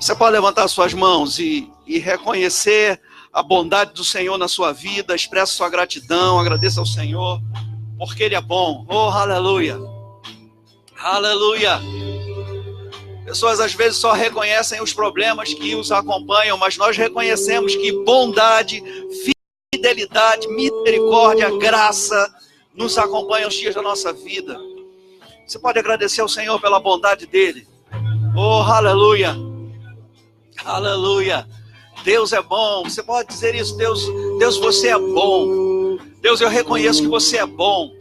Você pode levantar suas mãos e reconhecer a bondade do Senhor na sua vida, expressa sua gratidão, agradeça ao Senhor, porque Ele é bom. Oh, aleluia! Aleluia! Pessoas às vezes só reconhecem os problemas que os acompanham, mas nós reconhecemos que bondade, fidelidade, misericórdia, graça nos acompanham os dias da nossa vida. Você pode agradecer ao Senhor pela bondade dEle. Oh, aleluia! Aleluia! Deus é bom. Você pode dizer isso. Deus, você é bom. Deus, eu reconheço que você é bom.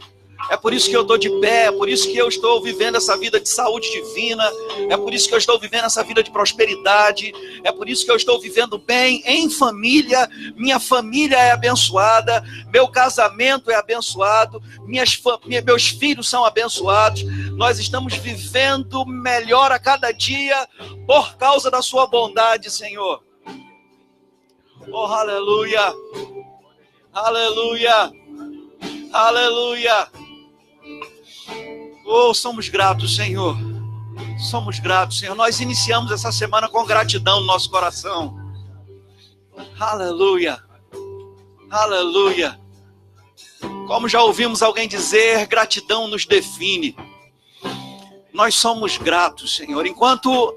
É por isso que eu estou de pé, é por isso que eu estou vivendo essa vida de saúde divina, é por isso que eu estou vivendo essa vida de prosperidade, é por isso que eu estou vivendo bem em família, minha família é abençoada, meu casamento é abençoado, meus filhos são abençoados, nós estamos vivendo melhor a cada dia por causa da sua bondade, Senhor. Oh, aleluia! Aleluia! Aleluia! Oh, somos gratos, Senhor. Somos gratos, Senhor. Nós iniciamos essa semana com gratidão no nosso coração. Aleluia. Aleluia. Como já ouvimos alguém dizer, gratidão nos define. Nós somos gratos, Senhor. Enquanto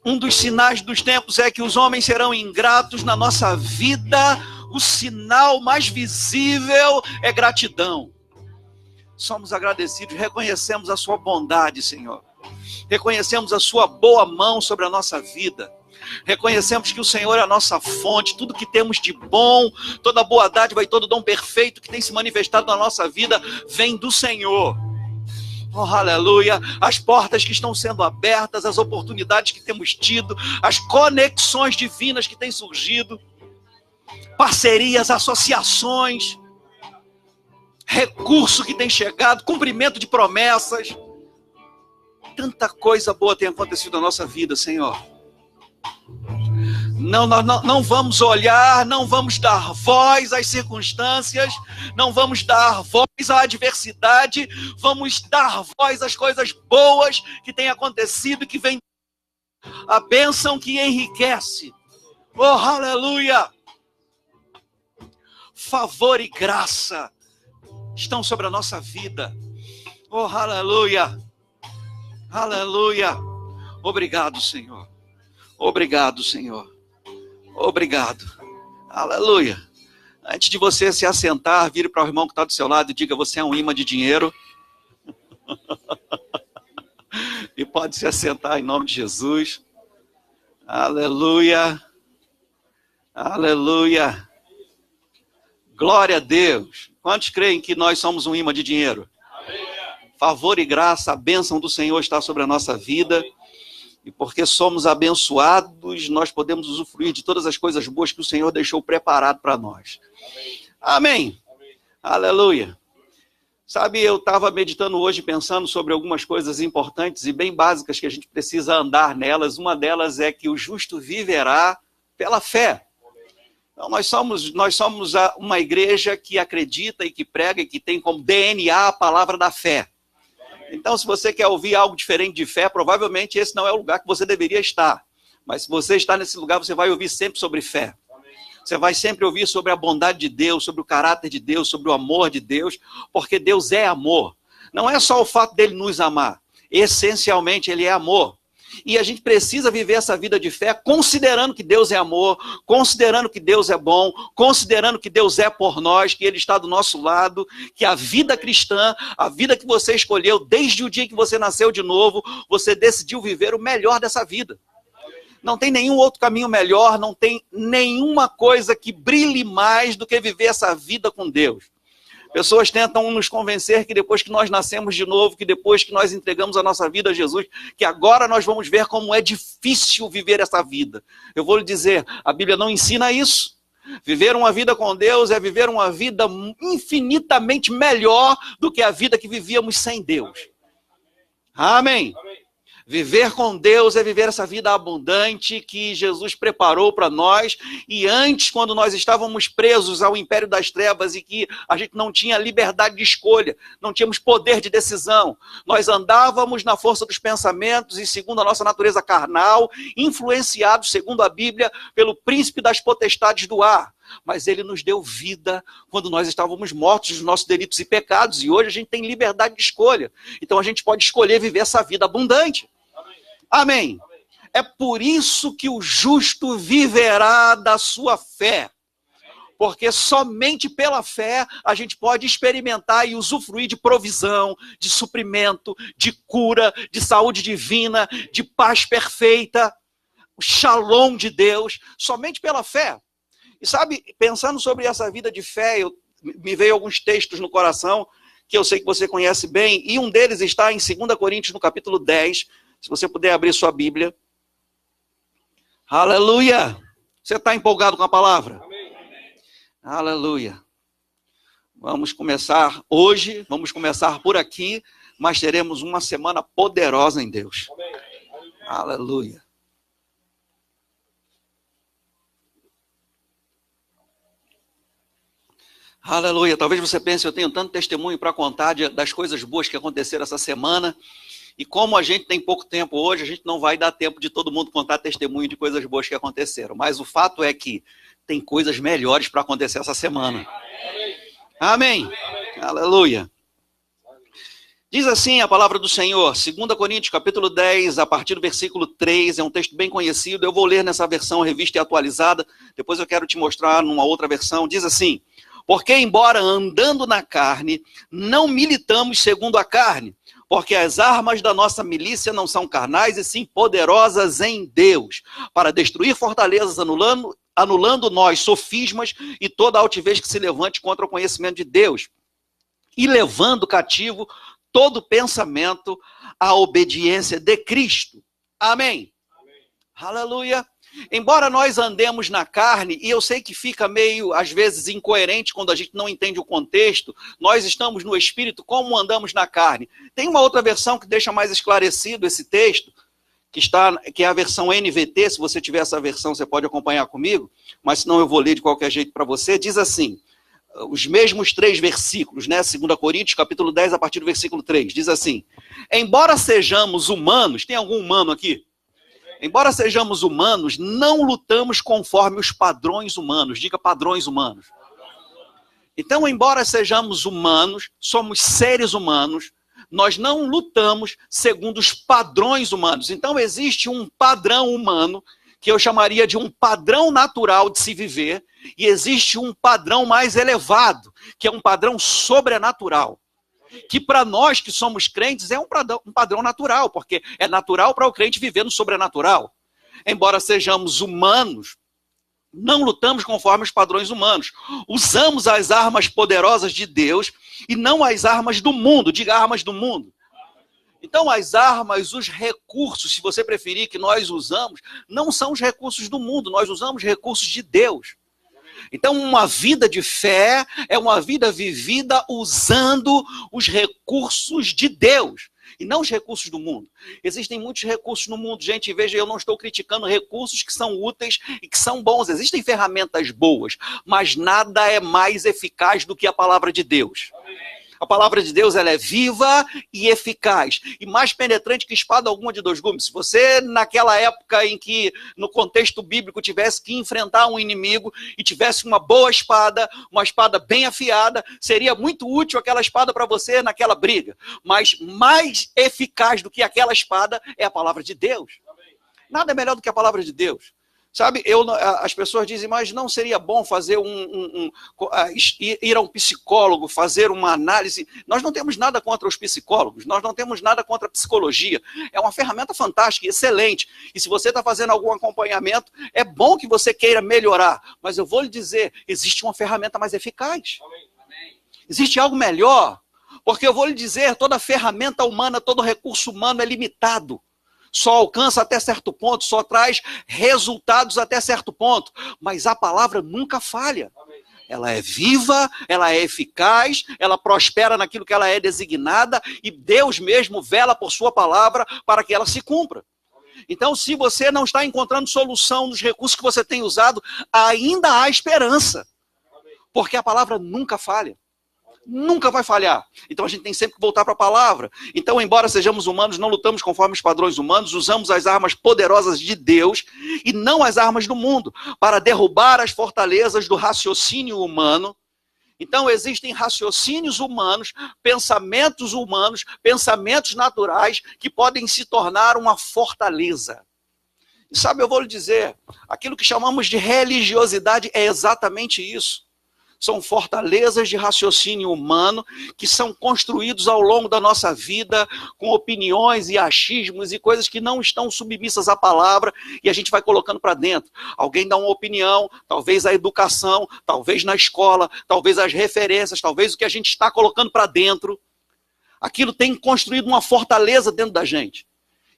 um dos sinais dos tempos é que os homens serão ingratos na nossa vida, o sinal mais visível é gratidão. Somos agradecidos, reconhecemos a sua bondade, Senhor. Reconhecemos a sua boa mão sobre a nossa vida. Reconhecemos que o Senhor é a nossa fonte, tudo que temos de bom, toda boa dádiva e todo dom perfeito que tem se manifestado na nossa vida vem do Senhor. Oh, aleluia, as portas que estão sendo abertas, as oportunidades que temos tido, as conexões divinas que têm surgido, parcerias, associações, recurso que tem chegado, cumprimento de promessas. Tanta coisa boa tem acontecido na nossa vida, Senhor. Não vamos olhar, não vamos dar voz às circunstâncias, não vamos dar voz à adversidade, vamos dar voz às coisas boas que têm acontecido, que vem a bênção que enriquece. Oh, aleluia! Favor e graça estão sobre a nossa vida. Oh, aleluia! Aleluia! Obrigado, Senhor. Obrigado, Senhor. Obrigado. Aleluia. Antes de você se assentar, vire para o irmão que está do seu lado e diga: você é um imã de dinheiro. E pode se assentar em nome de Jesus. Aleluia. Aleluia. Glória a Deus. Quantos creem que nós somos um imã de dinheiro? Favor e graça, a bênção do Senhor está sobre a nossa vida. E porque somos abençoados, nós podemos usufruir de todas as coisas boas que o Senhor deixou preparado para nós. Amém. Amém. Aleluia. Sabe, eu estava meditando hoje, pensando sobre algumas coisas importantes e bem básicas que a gente precisa andar nelas. Uma delas é que o justo viverá pela fé. Então, nós somos uma igreja que acredita e que prega e que tem como DNA a palavra da fé. Então, se você quer ouvir algo diferente de fé, provavelmente esse não é o lugar que você deveria estar. Mas se você está nesse lugar, você vai ouvir sempre sobre fé. Você vai sempre ouvir sobre a bondade de Deus, sobre o caráter de Deus, sobre o amor de Deus, porque Deus é amor. Não é só o fato dele nos amar. Essencialmente, ele é amor. E a gente precisa viver essa vida de fé considerando que Deus é amor, considerando que Deus é bom, considerando que Deus é por nós, que Ele está do nosso lado, que a vida cristã, a vida que você escolheu desde o dia que você nasceu de novo, você decidiu viver o melhor dessa vida. Não tem nenhum outro caminho melhor, não tem nenhuma coisa que brilhe mais do que viver essa vida com Deus. Pessoas tentam nos convencer que depois que nós nascemos de novo, que depois que nós entregamos a nossa vida a Jesus, que agora nós vamos ver como é difícil viver essa vida. Eu vou lhe dizer, a Bíblia não ensina isso. Viver uma vida com Deus é viver uma vida infinitamente melhor do que a vida que vivíamos sem Deus. Amém. Viver com Deus é viver essa vida abundante que Jesus preparou para nós. E antes, quando nós estávamos presos ao império das trevas e que a gente não tinha liberdade de escolha, não tínhamos poder de decisão, nós andávamos na força dos pensamentos e segundo a nossa natureza carnal, influenciados, segundo a Bíblia, pelo príncipe das potestades do ar. Mas ele nos deu vida quando nós estávamos mortos dos nossos delitos e pecados. E hoje a gente tem liberdade de escolha. Então a gente pode escolher viver essa vida abundante. Amém. É por isso que o justo viverá da sua fé. Porque somente pela fé a gente pode experimentar e usufruir de provisão, de suprimento, de cura, de saúde divina, de paz perfeita, o shalom de Deus, somente pela fé. E sabe, pensando sobre essa vida de fé, me veio alguns textos no coração que eu sei que você conhece bem, e um deles está em 2 Coríntios, no capítulo 10, se você puder abrir sua Bíblia. Aleluia! Você está empolgado com a palavra? Amém. Aleluia! Vamos começar hoje, vamos começar por aqui, mas teremos uma semana poderosa em Deus. Amém. Aleluia! Aleluia, talvez você pense, eu tenho tanto testemunho para contar das coisas boas que aconteceram essa semana, e como a gente tem pouco tempo hoje, a gente não vai dar tempo de todo mundo contar testemunho de coisas boas que aconteceram, mas o fato é que tem coisas melhores para acontecer essa semana. Amém. Amém. Aleluia. Diz assim a palavra do Senhor, 2 Coríntios, capítulo 10, a partir do versículo 3, é um texto bem conhecido, eu vou ler nessa versão revista e atualizada, depois eu quero te mostrar numa outra versão, diz assim: porque embora andando na carne, não militamos segundo a carne, porque as armas da nossa milícia não são carnais, e sim poderosas em Deus, para destruir fortalezas, anulando nós sofismas e toda altivez que se levante contra o conhecimento de Deus, e levando cativo todo pensamento à obediência de Cristo. Amém. Amém. Aleluia. Embora nós andemos na carne, e eu sei que fica meio, às vezes, incoerente quando a gente não entende o contexto, nós estamos no Espírito, como andamos na carne. Tem uma outra versão que deixa mais esclarecido esse texto, que é a versão NVT, se você tiver essa versão você pode acompanhar comigo, mas senão eu vou ler de qualquer jeito para você, diz assim, os mesmos 3 versículos, né? 2 Coríntios, capítulo 10, a partir do versículo 3, diz assim: embora sejamos humanos, tem algum humano aqui? Embora sejamos humanos, não lutamos conforme os padrões humanos. Diga padrões humanos. Então, embora sejamos humanos, somos seres humanos, nós não lutamos segundo os padrões humanos. Então, existe um padrão humano, que eu chamaria de um padrão natural de se viver, e existe um padrão mais elevado, que é um padrão sobrenatural. Que para nós que somos crentes é um padrão natural, porque é natural para o crente viver no sobrenatural. Embora sejamos humanos, não lutamos conforme os padrões humanos. Usamos as armas poderosas de Deus e não as armas do mundo. Diga armas do mundo. Então as armas, os recursos, se você preferir, que nós usamos, não são os recursos do mundo, nós usamos recursos de Deus. Então, uma vida de fé é uma vida vivida usando os recursos de Deus, e não os recursos do mundo. Existem muitos recursos no mundo, gente, veja, eu não estou criticando recursos que são úteis e que são bons. Existem ferramentas boas, mas nada é mais eficaz do que a palavra de Deus. A palavra de Deus, ela é viva e eficaz, e mais penetrante que espada alguma de 2 gumes. Se você, naquela época em que, no contexto bíblico, tivesse que enfrentar um inimigo e tivesse uma boa espada, uma espada bem afiada, seria muito útil aquela espada para você naquela briga. Mas mais eficaz do que aquela espada é a palavra de Deus. Nada é melhor do que a palavra de Deus. Sabe, as pessoas dizem, mas não seria bom fazer ir a um psicólogo, fazer uma análise? Nós não temos nada contra os psicólogos, nós não temos nada contra a psicologia. É uma ferramenta fantástica, excelente. E se você está fazendo algum acompanhamento, é bom que você queira melhorar. Mas eu vou lhe dizer, existe uma ferramenta mais eficaz. Existe algo melhor. Porque eu vou lhe dizer, toda ferramenta humana, todo recurso humano é limitado. Só alcança até certo ponto, só traz resultados até certo ponto. Mas a palavra nunca falha. Ela é viva, ela é eficaz, ela prospera naquilo que ela é designada e Deus mesmo vela por sua palavra para que ela se cumpra. Então, se você não está encontrando solução nos recursos que você tem usado, ainda há esperança. Porque a palavra nunca falha. Nunca vai falhar. Então a gente tem sempre que voltar para a palavra. Então, embora sejamos humanos, não lutamos conforme os padrões humanos, usamos as armas poderosas de Deus e não as armas do mundo, para derrubar as fortalezas do raciocínio humano. Então existem raciocínios humanos, pensamentos naturais, que podem se tornar uma fortaleza. E sabe, eu vou lhe dizer, aquilo que chamamos de religiosidade é exatamente isso. São fortalezas de raciocínio humano que são construídos ao longo da nossa vida com opiniões e achismos e coisas que não estão submissas à palavra e a gente vai colocando para dentro. Alguém dá uma opinião, talvez a educação, talvez na escola, talvez as referências, talvez o que a gente está colocando para dentro. Aquilo tem construído uma fortaleza dentro da gente.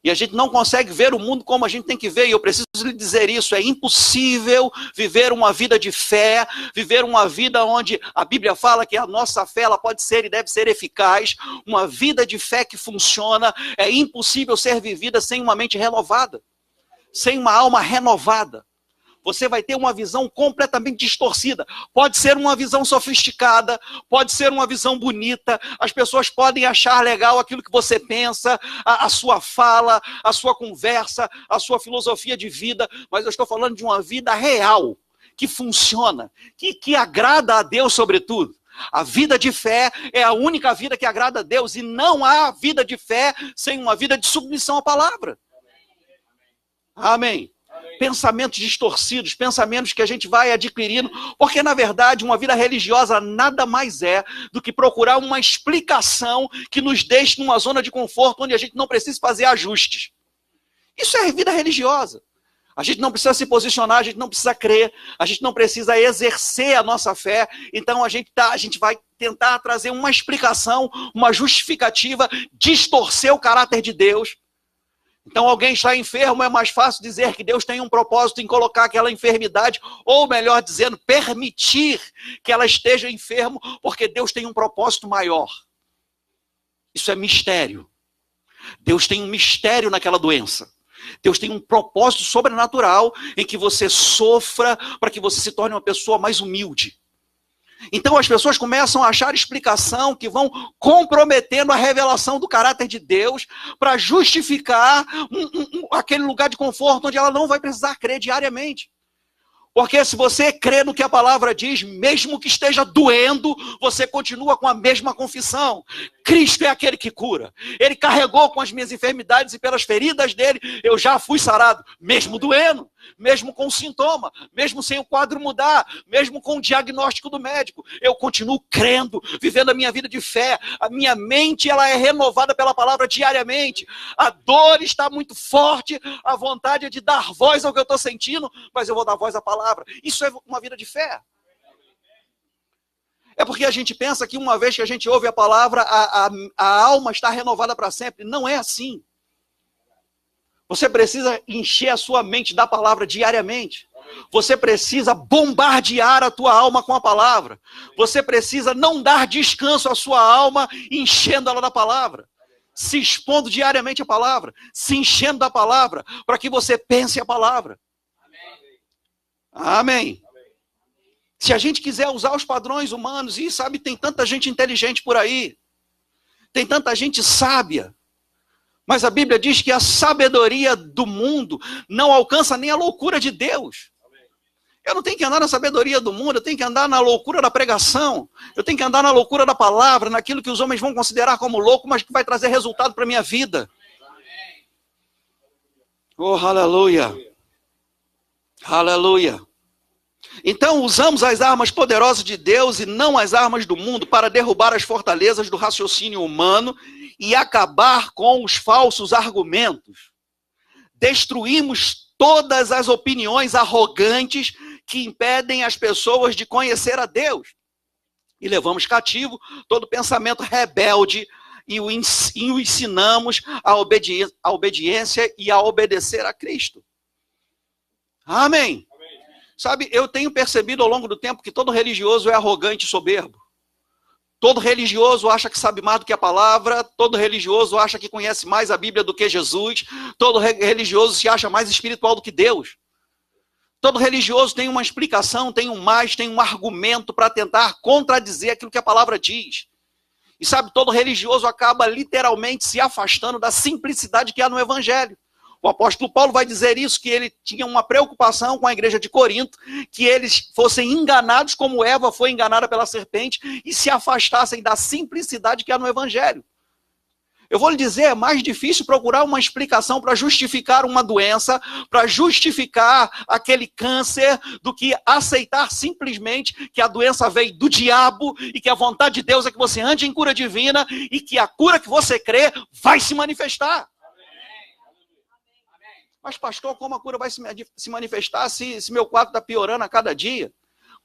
E a gente não consegue ver o mundo como a gente tem que ver. E eu preciso lhe dizer isso. É impossível viver uma vida de fé, viver uma vida onde a Bíblia fala que a nossa fé ela pode ser e deve ser eficaz. Uma vida de fé que funciona. É impossível ser vivida sem uma mente renovada, sem uma alma renovada. Você vai ter uma visão completamente distorcida. Pode ser uma visão sofisticada, pode ser uma visão bonita, as pessoas podem achar legal aquilo que você pensa, a sua fala, a sua conversa, a sua filosofia de vida, mas eu estou falando de uma vida real, que funciona, que agrada a Deus sobretudo. A vida de fé é a única vida que agrada a Deus, e não há vida de fé sem uma vida de submissão à palavra. Amém. Pensamentos distorcidos, pensamentos que a gente vai adquirindo, porque na verdade uma vida religiosa nada mais é do que procurar uma explicação que nos deixe numa zona de conforto onde a gente não precisa fazer ajustes. Isso é vida religiosa. A gente não precisa se posicionar, a gente não precisa crer, a gente não precisa exercer a nossa fé, então a gente vai tentar trazer uma explicação, uma justificativa, distorcer o caráter de Deus. Então alguém está enfermo, é mais fácil dizer que Deus tem um propósito em colocar aquela enfermidade, ou melhor dizendo, permitir que ela esteja enferma, porque Deus tem um propósito maior. Isso é mistério. Deus tem um mistério naquela doença. Deus tem um propósito sobrenatural em que você sofra para que você se torne uma pessoa mais humilde. Então as pessoas começam a achar explicação que vão comprometendo a revelação do caráter de Deus para justificar aquele lugar de conforto onde ela não vai precisar crer diariamente. Porque se você crê no que a palavra diz, mesmo que esteja doendo, você continua com a mesma confissão. Cristo é aquele que cura. Ele carregou com as minhas enfermidades e pelas feridas dele, eu já fui sarado, mesmo doendo, mesmo com sintoma, mesmo sem o quadro mudar, mesmo com o diagnóstico do médico. Eu continuo crendo, vivendo a minha vida de fé. A minha mente ela é renovada pela palavra diariamente. A dor está muito forte, a vontade é de dar voz ao que eu estou sentindo, mas eu vou dar voz à palavra. Isso é uma vida de fé. É porque a gente pensa que uma vez que a gente ouve a palavra, a alma está renovada para sempre. Não é assim. Você precisa encher a sua mente da palavra diariamente. Você precisa bombardear a tua alma com a palavra. Você precisa não dar descanso à sua alma, enchendo ela da palavra. Se expondo diariamente à palavra. Se enchendo da palavra, para que você pense a palavra. Amém. Se a gente quiser usar os padrões humanos, e sabe, tem tanta gente inteligente por aí, tem tanta gente sábia, mas a Bíblia diz que a sabedoria do mundo não alcança nem a loucura de Deus. Eu não tenho que andar na sabedoria do mundo, eu tenho que andar na loucura da pregação, eu tenho que andar na loucura da palavra, naquilo que os homens vão considerar como louco, mas que vai trazer resultado para a minha vida. Oh, aleluia. Aleluia. Então usamos as armas poderosas de Deus e não as armas do mundo para derrubar as fortalezas do raciocínio humano e acabar com os falsos argumentos. Destruímos todas as opiniões arrogantes que impedem as pessoas de conhecer a Deus. E levamos cativo todo pensamento rebelde e o ensinamos à obediência e a obedecer a Cristo. Amém. Sabe, eu tenho percebido ao longo do tempo que todo religioso é arrogante e soberbo. Todo religioso acha que sabe mais do que a palavra, todo religioso acha que conhece mais a Bíblia do que Jesus, todo religioso se acha mais espiritual do que Deus. Todo religioso tem uma explicação, tem um argumento para tentar contradizer aquilo que a palavra diz. E sabe, todo religioso acaba literalmente se afastando da simplicidade que há no Evangelho. O apóstolo Paulo vai dizer isso, que ele tinha uma preocupação com a igreja de Corinto, que eles fossem enganados como Eva foi enganada pela serpente e se afastassem da simplicidade que há no Evangelho. Eu vou lhe dizer, é mais difícil procurar uma explicação para justificar uma doença, para justificar aquele câncer, do que aceitar simplesmente que a doença veio do diabo e que a vontade de Deus é que você ande em cura divina e que a cura que você crê vai se manifestar. Mas, pastor, como a cura vai se manifestar se meu quadro está piorando a cada dia?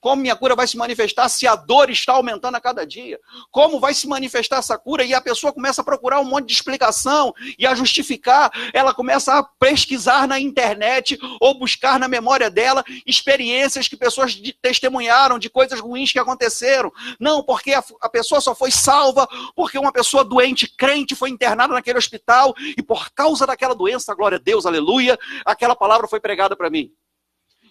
Como minha cura vai se manifestar se a dor está aumentando a cada dia? Como vai se manifestar essa cura? E a pessoa começa a procurar um monte de explicação e a justificar. Ela começa a pesquisar na internet ou buscar na memória dela experiências que pessoas testemunharam de coisas ruins que aconteceram. Não, porque a pessoa só foi salva porque uma pessoa doente, crente, foi internada naquele hospital e por causa daquela doença, glória a Deus, aleluia, aquela palavra foi pregada para mim.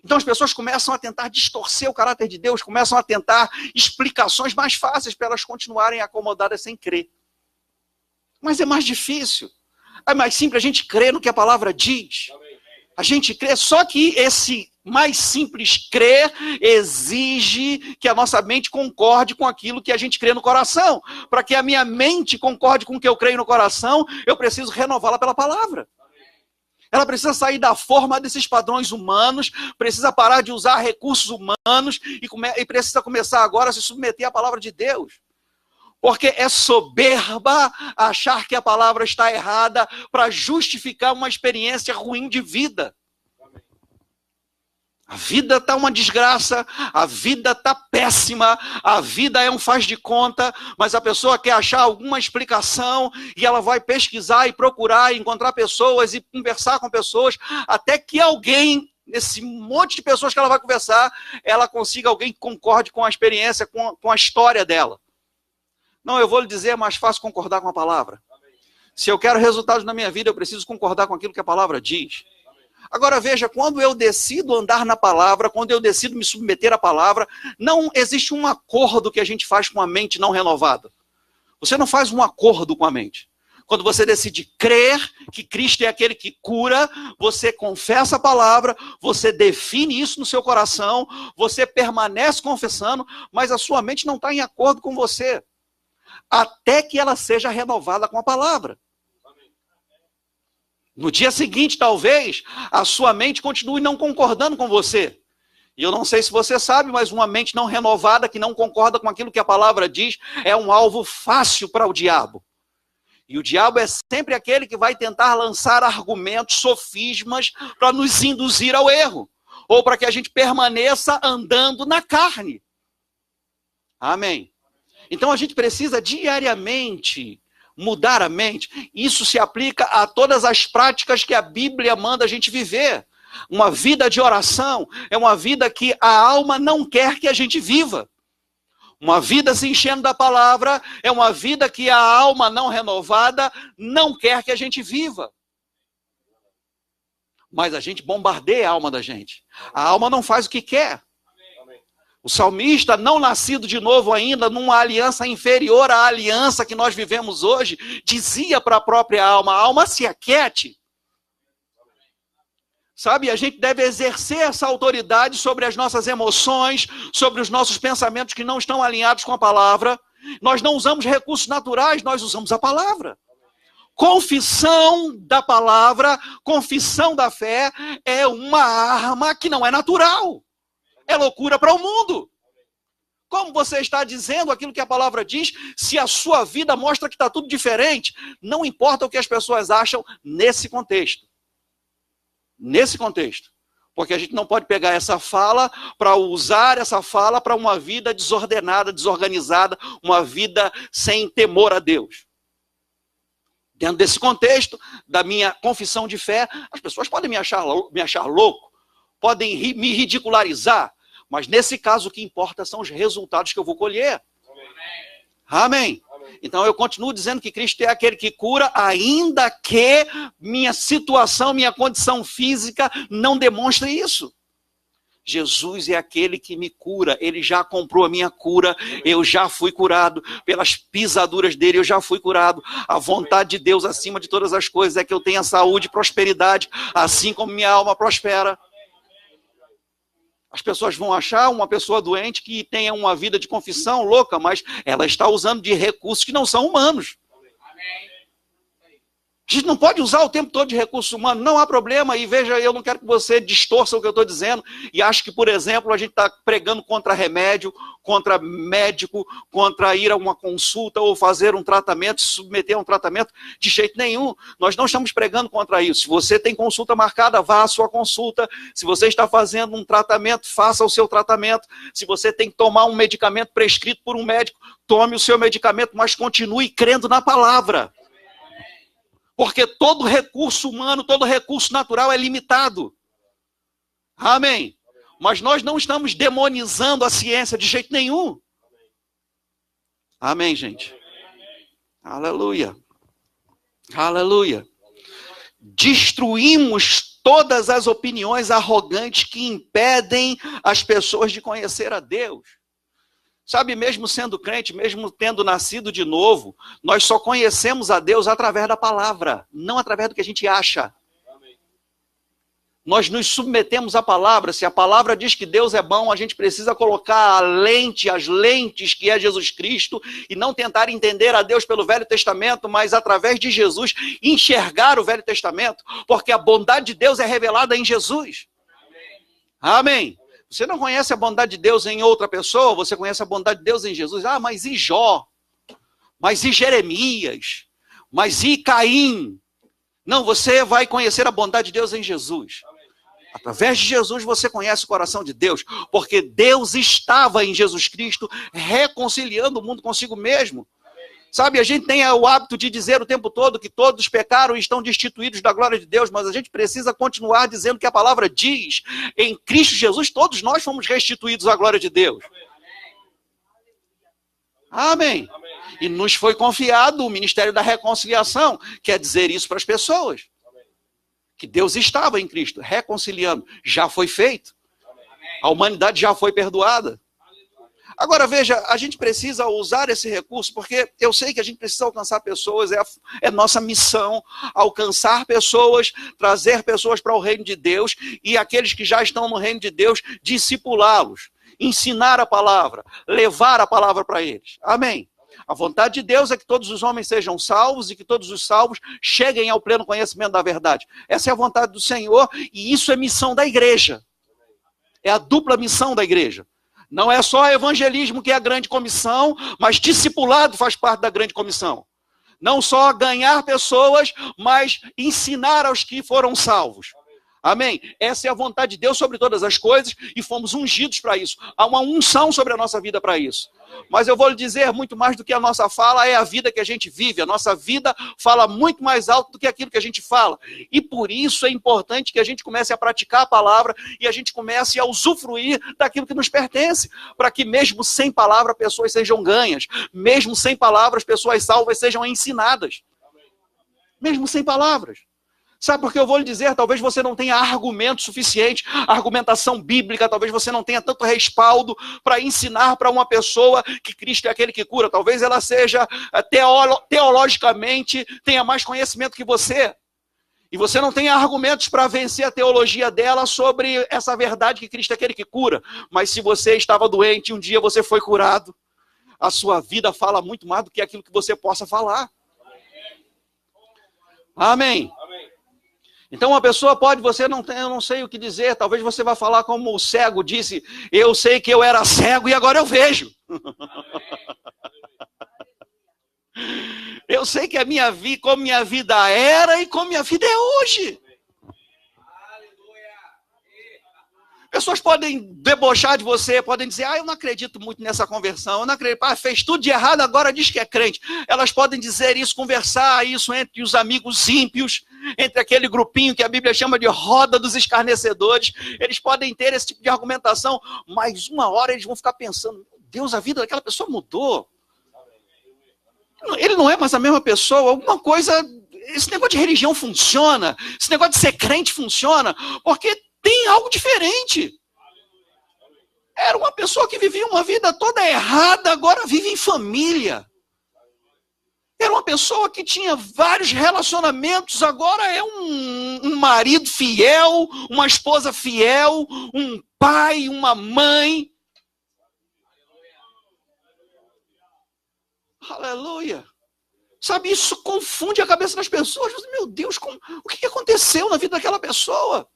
Então as pessoas começam a tentar distorcer o caráter de Deus, começam a tentar explicações mais fáceis para elas continuarem acomodadas sem crer. Mas é mais difícil. É mais simples a gente crer no que a palavra diz. A gente crê, só que esse mais simples crer exige que a nossa mente concorde com aquilo que a gente crê no coração. Para que a minha mente concorde com o que eu creio no coração, eu preciso renová-la pela palavra. Ela precisa sair da forma desses padrões humanos, precisa parar de usar recursos humanos e precisa começar agora a se submeter à palavra de Deus. Porque é soberba achar que a palavra está errada para justificar uma experiência ruim de vida. A vida está uma desgraça, a vida está péssima, a vida é um faz de conta, mas a pessoa quer achar alguma explicação e ela vai pesquisar e procurar, e encontrar pessoas e conversar com pessoas, até que alguém, nesse monte de pessoas que ela vai conversar, ela consiga alguém que concorde com a experiência, com a história dela. Não, eu vou lhe dizer, é mais fácil concordar com a palavra. Se eu quero resultados na minha vida, eu preciso concordar com aquilo que a palavra diz. Agora veja, quando eu decido andar na palavra, quando eu decido me submeter à palavra, não existe um acordo que a gente faz com a mente não renovada. Você não faz um acordo com a mente. Quando você decide crer que Cristo é aquele que cura, você confessa a palavra, você define isso no seu coração, você permanece confessando, mas a sua mente não está em acordo com você, até que ela seja renovada com a palavra. No dia seguinte, talvez, a sua mente continue não concordando com você. E eu não sei se você sabe, mas uma mente não renovada, que não concorda com aquilo que a palavra diz, é um alvo fácil para o diabo. E o diabo é sempre aquele que vai tentar lançar argumentos, sofismas, para nos induzir ao erro. Ou para que a gente permaneça andando na carne. Amém. Então a gente precisa diariamente mudar a mente. Isso se aplica a todas as práticas que a Bíblia manda a gente viver. Uma vida de oração é uma vida que a alma não quer que a gente viva. Uma vida se enchendo da palavra é uma vida que a alma não renovada não quer que a gente viva. Mas a gente bombardeia a alma da gente. A alma não faz o que quer. O salmista, não nascido de novo ainda, numa aliança inferior à aliança que nós vivemos hoje, dizia para a própria alma: a alma se aquiete. Sabe, a gente deve exercer essa autoridade sobre as nossas emoções, sobre os nossos pensamentos que não estão alinhados com a palavra. Nós não usamos recursos naturais, nós usamos a palavra. Confissão da palavra, confissão da fé é uma arma que não é natural. É loucura para o mundo. Como você está dizendo aquilo que a palavra diz, se a sua vida mostra que está tudo diferente? Não importa o que as pessoas acham nesse contexto. Nesse contexto. Porque a gente não pode pegar essa fala para usar essa fala para uma vida desordenada, desorganizada, uma vida sem temor a Deus. Dentro desse contexto, da minha confissão de fé, as pessoas podem me achar louco, podem me ridicularizar, mas nesse caso o que importa são os resultados que eu vou colher. Amém. Então eu continuo dizendo que Cristo é aquele que cura, ainda que minha situação, minha condição física não demonstre isso. Jesus é aquele que me cura, ele já comprou a minha cura, eu já fui curado, pelas pisaduras dele eu já fui curado. A vontade de Deus acima de todas as coisas é que eu tenha saúde e prosperidade, assim como minha alma prospera. As pessoas vão achar uma pessoa doente que tenha uma vida de confissão louca, mas ela está usando de recursos que não são humanos. A gente não pode usar o tempo todo de recursos humanos, não há problema. E veja, eu não quero que você distorça o que eu estou dizendo e ache que, por exemplo, a gente está pregando contra remédio, contra médico, contra ir a uma consulta ou fazer um tratamento, se submeter a um tratamento, de jeito nenhum. Nós não estamos pregando contra isso. Se você tem consulta marcada, vá à sua consulta. Se você está fazendo um tratamento, faça o seu tratamento. Se você tem que tomar um medicamento prescrito por um médico, tome o seu medicamento, mas continue crendo na palavra. Porque todo recurso humano, todo recurso natural é limitado. Amém. Mas nós não estamos demonizando a ciência de jeito nenhum. Amém, gente. Aleluia. Aleluia. Destruímos todas as opiniões arrogantes que impedem as pessoas de conhecer a Deus. Sabe, mesmo sendo crente, mesmo tendo nascido de novo, nós só conhecemos a Deus através da palavra, não através do que a gente acha. Amém. Nós nos submetemos à palavra. Se a palavra diz que Deus é bom, a gente precisa colocar as lentes que é Jesus Cristo, e não tentar entender a Deus pelo Velho Testamento, mas através de Jesus, enxergar o Velho Testamento, porque a bondade de Deus é revelada em Jesus. Amém. Você não conhece a bondade de Deus em outra pessoa, você conhece a bondade de Deus em Jesus. Ah, mas e Jó? Mas e Jeremias? Mas e Caim? Não, você vai conhecer a bondade de Deus em Jesus. Através de Jesus você conhece o coração de Deus, porque Deus estava em Jesus Cristo reconciliando o mundo consigo mesmo. Sabe, a gente tem o hábito de dizer o tempo todo que todos pecaram e estão destituídos da glória de Deus, mas a gente precisa continuar dizendo que a palavra diz, em Cristo Jesus, todos nós fomos restituídos à glória de Deus. Amém. E nos foi confiado o ministério da reconciliação, quer dizer isso para as pessoas. Que Deus estava em Cristo, reconciliando, já foi feito. A humanidade já foi perdoada. Agora, veja, a gente precisa usar esse recurso, porque eu sei que a gente precisa alcançar pessoas, é nossa missão alcançar pessoas, trazer pessoas para o reino de Deus, e aqueles que já estão no reino de Deus, discipulá-los, ensinar a palavra, levar a palavra para eles. Amém. A vontade de Deus é que todos os homens sejam salvos e que todos os salvos cheguem ao pleno conhecimento da verdade. Essa é a vontade do Senhor, e isso é missão da igreja. É a dupla missão da igreja. Não é só evangelismo que é a grande comissão, mas discipulado faz parte da grande comissão. Não só ganhar pessoas, mas ensinar aos que foram salvos. Amém? Essa é a vontade de Deus sobre todas as coisas e fomos ungidos para isso. Há uma unção sobre a nossa vida para isso. Mas eu vou lhe dizer, muito mais do que a nossa fala é a vida que a gente vive. A nossa vida fala muito mais alto do que aquilo que a gente fala. E por isso é importante que a gente comece a praticar a palavra e a gente comece a usufruir daquilo que nos pertence, para que mesmo sem palavra pessoas sejam ganhas, mesmo sem palavras pessoas salvas sejam ensinadas. Mesmo sem palavras. Sabe por que eu vou lhe dizer? Talvez você não tenha argumento suficiente, argumentação bíblica, talvez você não tenha tanto respaldo para ensinar para uma pessoa que Cristo é aquele que cura. Talvez ela seja teologicamente, tenha mais conhecimento que você. E você não tenha argumentos para vencer a teologia dela sobre essa verdade que Cristo é aquele que cura. Mas se você estava doente e um dia você foi curado, a sua vida fala muito mais do que aquilo que você possa falar. Amém. Então uma pessoa pode, eu não sei o que dizer, talvez você vá falar como o cego disse, eu sei que eu era cego e agora eu vejo. Eu sei que como minha vida era e como minha vida é hoje. A pessoas podem debochar de você, podem dizer, eu não acredito muito nessa conversão, eu não acredito, fez tudo de errado, agora diz que é crente. Elas podem dizer isso, conversar isso entre os amigos ímpios, entre aquele grupinho que a Bíblia chama de roda dos escarnecedores. Eles podem ter esse tipo de argumentação, mas uma hora eles vão ficar pensando, meu Deus, a vida daquela pessoa mudou. Ele não é mais a mesma pessoa, alguma coisa, esse negócio de religião funciona, esse negócio de ser crente funciona, porque tem algo diferente. Era uma pessoa que vivia uma vida toda errada, agora vive em família. Era uma pessoa que tinha vários relacionamentos, agora é um marido fiel, uma esposa fiel, um pai, uma mãe. Aleluia. Sabe, isso confunde a cabeça das pessoas. Meu Deus, o que aconteceu na vida daquela pessoa?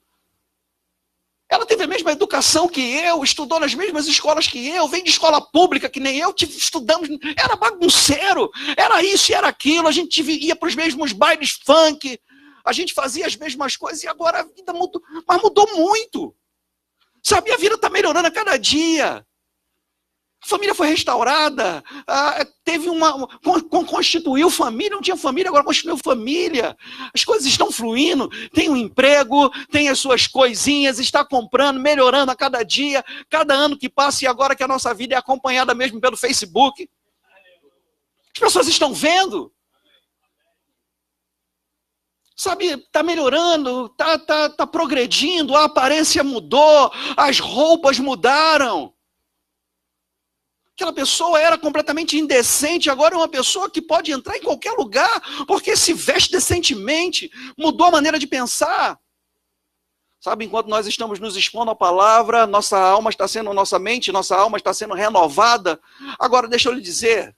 Ela teve a mesma educação que eu, estudou nas mesmas escolas que eu, vem de escola pública que nem eu, estudamos, era bagunceiro, era isso e era aquilo, a gente ia para os mesmos bailes funk, a gente fazia as mesmas coisas e agora a vida mudou, mas mudou muito. Sabe, a vida está melhorando a cada dia. A família foi restaurada, teve constituiu família, não tinha família, agora constituiu família. As coisas estão fluindo, tem um emprego, tem as suas coisinhas, está comprando, melhorando a cada dia, cada ano que passa, e agora que a nossa vida é acompanhada mesmo pelo Facebook. As pessoas estão vendo. Sabe, está melhorando, está progredindo, a aparência mudou, as roupas mudaram. Aquela pessoa era completamente indecente, agora é uma pessoa que pode entrar em qualquer lugar, porque se veste decentemente, mudou a maneira de pensar. Sabe, enquanto nós estamos nos expondo à palavra, nossa mente, nossa alma está sendo renovada. Agora, deixa eu lhe dizer,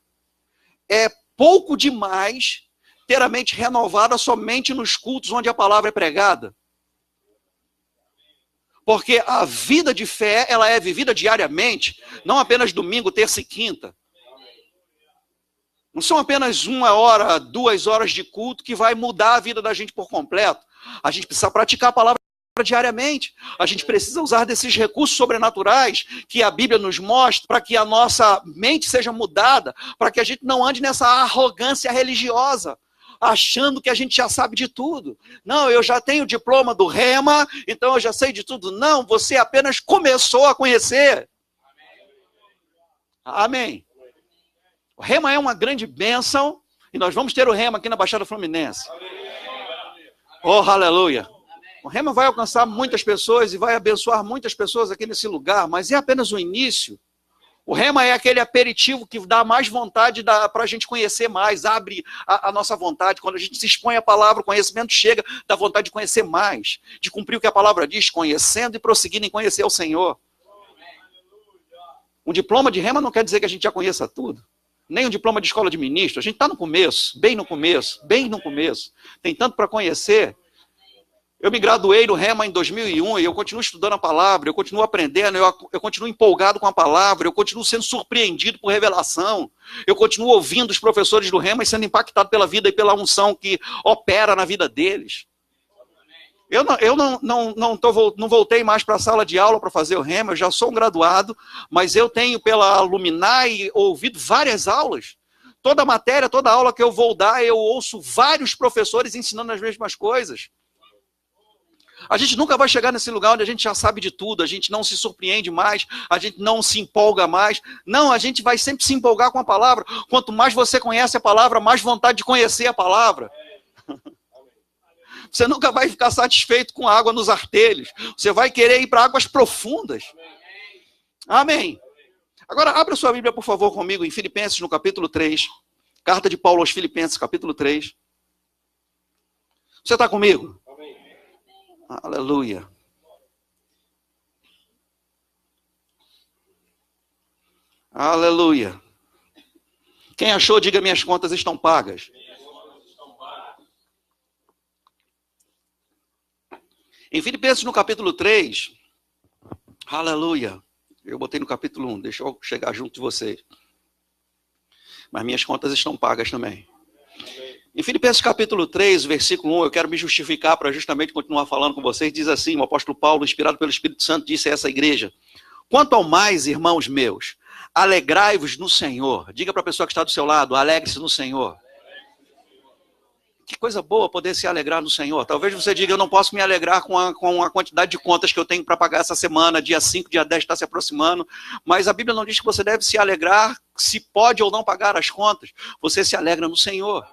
é pouco demais ter a mente renovada somente nos cultos onde a palavra é pregada. Porque a vida de fé, ela é vivida diariamente, não apenas domingo, terça e quinta. Não são apenas 1 hora, 2 horas de culto que vai mudar a vida da gente por completo. A gente precisa praticar a palavra diariamente. A gente precisa usar desses recursos sobrenaturais que a Bíblia nos mostra para que a nossa mente seja mudada, para que a gente não ande nessa arrogância religiosa, achando que a gente já sabe de tudo. Não, eu já tenho o diploma do Rema, então eu já sei de tudo. Não, você apenas começou a conhecer. Amém. O Rema é uma grande bênção, e nós vamos ter o Rema aqui na Baixada Fluminense. Oh, aleluia. O Rema vai alcançar muitas pessoas e vai abençoar muitas pessoas aqui nesse lugar, mas é apenas o início. O Rema é aquele aperitivo que dá mais vontade para a gente conhecer mais, abre a nossa vontade. Quando a gente se expõe à palavra, o conhecimento chega, dá vontade de conhecer mais, de cumprir o que a palavra diz, conhecendo e prosseguindo em conhecer o Senhor. Um diploma de Rema não quer dizer que a gente já conheça tudo, nem um diploma de escola de ministro. A gente está no começo, bem no começo, bem no começo. Tem tanto para conhecer. Eu me graduei no Rema em 2001 e eu continuo estudando a palavra, eu continuo aprendendo, eu continuo empolgado com a palavra, eu continuo sendo surpreendido por revelação, eu continuo ouvindo os professores do Rema e sendo impactado pela vida e pela unção que opera na vida deles. Eu não voltei mais para a sala de aula para fazer o Rema, eu já sou um graduado, mas eu tenho pela Luminai ouvido várias aulas. Toda matéria, toda aula que eu vou dar, eu ouço vários professores ensinando as mesmas coisas. A gente nunca vai chegar nesse lugar onde a gente já sabe de tudo, a gente não se surpreende mais, a gente não se empolga mais. Não, a gente vai sempre se empolgar com a palavra. Quanto mais você conhece a palavra, mais vontade de conhecer a palavra. Você nunca vai ficar satisfeito com água nos artelhos. Você vai querer ir para águas profundas. Amém. Agora, abra sua Bíblia, por favor, comigo, em Filipenses, no capítulo 3. Carta de Paulo aos Filipenses, capítulo 3. Você está comigo? Aleluia. Aleluia. Quem achou, diga: minhas contas estão pagas. Em Filipenses, no capítulo 3, aleluia. Eu botei no capítulo 1, deixa eu chegar junto de vocês. Mas minhas contas estão pagas também. Em Filipenses capítulo 3, versículo 1, eu quero me justificar para justamente continuar falando com vocês. Diz assim, o apóstolo Paulo, inspirado pelo Espírito Santo, disse a essa igreja: quanto ao mais, irmãos meus, alegrai-vos no Senhor. Diga para a pessoa que está do seu lado, alegre-se no Senhor. Que coisa boa poder se alegrar no Senhor. Talvez você diga, eu não posso me alegrar com a quantidade de contas que eu tenho para pagar essa semana, dia 5, dia 10 está se aproximando, mas a Bíblia não diz que você deve se alegrar se pode ou não pagar as contas. Você se alegra no Senhor.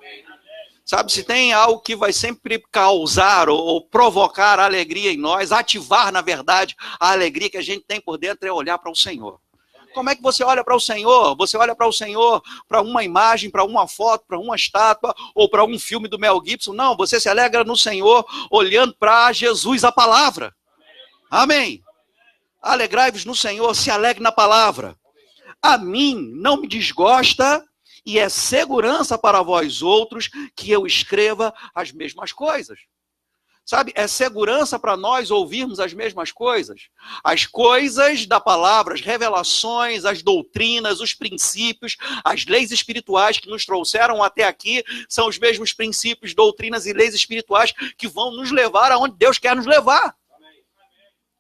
Sabe, se tem algo que vai sempre causar ou provocar alegria em nós, ativar, na verdade, a alegria que a gente tem por dentro é olhar para o Senhor. Como é que você olha para o Senhor? Você olha para o Senhor para uma imagem, para uma foto, para uma estátua ou para um filme do Mel Gibson? Não, você se alegra no Senhor olhando para Jesus, a palavra. Amém. Alegrai-vos no Senhor, se alegre na palavra. A mim não me desgosta e é segurança para vós outros que eu escreva as mesmas coisas. Sabe, é segurança para nós ouvirmos as mesmas coisas. As coisas da palavra, as revelações, as doutrinas, os princípios, as leis espirituais que nos trouxeram até aqui, são os mesmos princípios, doutrinas e leis espirituais que vão nos levar aonde Deus quer nos levar.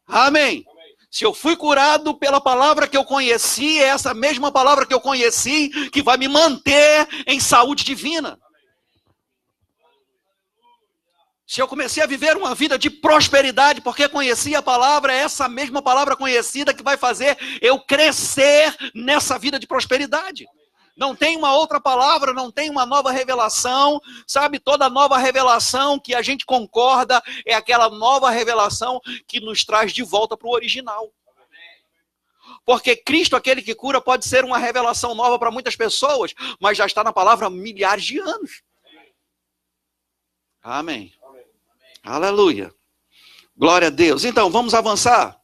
Amém. Se eu fui curado pela palavra que eu conheci, é essa mesma palavra que eu conheci que vai me manter em saúde divina. Se eu comecei a viver uma vida de prosperidade porque conheci a palavra, é essa mesma palavra conhecida que vai fazer eu crescer nessa vida de prosperidade. Não tem uma outra palavra, não tem uma nova revelação, sabe? Toda nova revelação que a gente concorda é aquela nova revelação que nos traz de volta para o original. Porque Cristo, aquele que cura, pode ser uma revelação nova para muitas pessoas, mas já está na palavra há milhares de anos. Amém. Aleluia. Glória a Deus. Então, vamos avançar.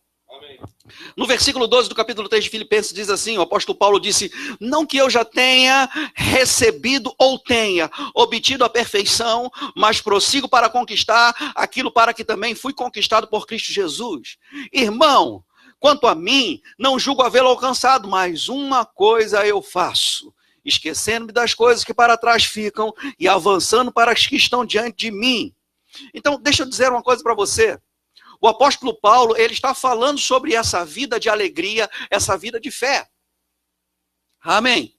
No versículo 12 do capítulo 3 de Filipenses diz assim, o apóstolo Paulo disse: não que eu já tenha recebido ou tenha obtido a perfeição, mas prossigo para conquistar aquilo para que também fui conquistado por Cristo Jesus. Irmão, quanto a mim, não julgo havê-lo alcançado, mas uma coisa eu faço, esquecendo-me das coisas que para trás ficam e avançando para as que estão diante de mim. Então, deixa eu dizer uma coisa para você. O apóstolo Paulo, ele está falando sobre essa vida de alegria, essa vida de fé. Amém.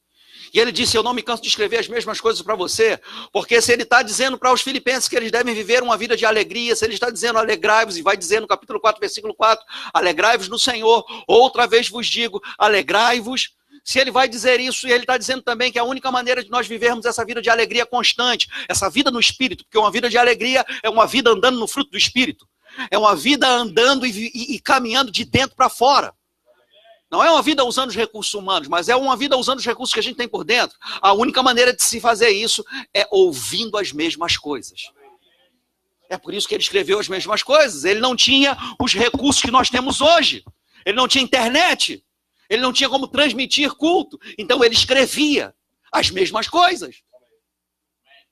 E ele disse, eu não me canso de escrever as mesmas coisas para você, porque se ele está dizendo para os filipenses que eles devem viver uma vida de alegria, se ele está dizendo alegrai-vos, e vai dizer no capítulo 4, versículo 4, alegrai-vos no Senhor, outra vez vos digo, alegrai-vos. Se ele vai dizer isso, e ele está dizendo também que a única maneira de nós vivermos essa vida de alegria constante, essa vida no Espírito, porque uma vida de alegria é uma vida andando no fruto do Espírito. É uma vida andando e caminhando de dentro para fora. Não é uma vida usando os recursos humanos, mas é uma vida usando os recursos que a gente tem por dentro. A única maneira de se fazer isso é ouvindo as mesmas coisas. É por isso que ele escreveu as mesmas coisas. Ele não tinha os recursos que nós temos hoje. Ele não tinha internet. Ele não tinha como transmitir culto. Então ele escrevia as mesmas coisas.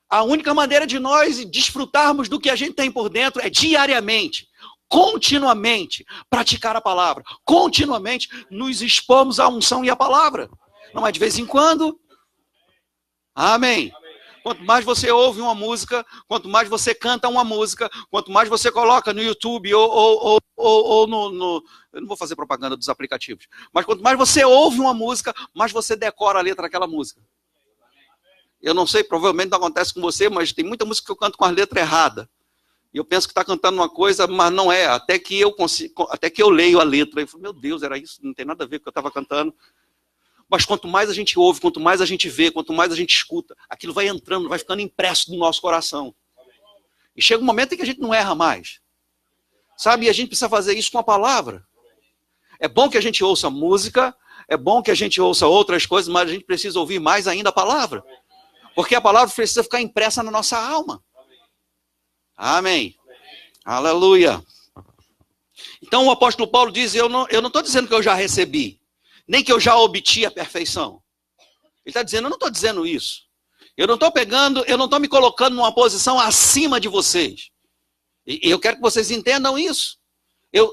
A única maneira de nós desfrutarmos do que a gente tem por dentro é diariamente, continuamente, praticar a palavra. Continuamente nos expomos à unção e à palavra. Não é de vez em quando. Amém. Quanto mais você ouve uma música, quanto mais você canta uma música, quanto mais você coloca no YouTube ou no... Eu não vou fazer propaganda dos aplicativos. Mas quanto mais você ouve uma música, mais você decora a letra daquela música. Eu não sei, provavelmente não acontece com você, mas tem muita música que eu canto com a letra errada. E eu penso que está cantando uma coisa, mas não é. Até que eu leio a letra. Eu falo, meu Deus, era isso? Não tem nada a ver com o que eu estava cantando. Mas quanto mais a gente ouve, quanto mais a gente vê, quanto mais a gente escuta, aquilo vai entrando, vai ficando impresso no nosso coração. E chega um momento em que a gente não erra mais. Sabe? E a gente precisa fazer isso com a palavra. É bom que a gente ouça música, é bom que a gente ouça outras coisas, mas a gente precisa ouvir mais ainda a palavra. Porque a palavra precisa ficar impressa na nossa alma. Amém. Aleluia. Então o apóstolo Paulo diz, eu não estou dizendo que eu já recebi, nem que eu já obti a perfeição. Ele está dizendo, eu não estou dizendo isso. Eu não estou me colocando numa posição acima de vocês. E eu quero que vocês entendam isso.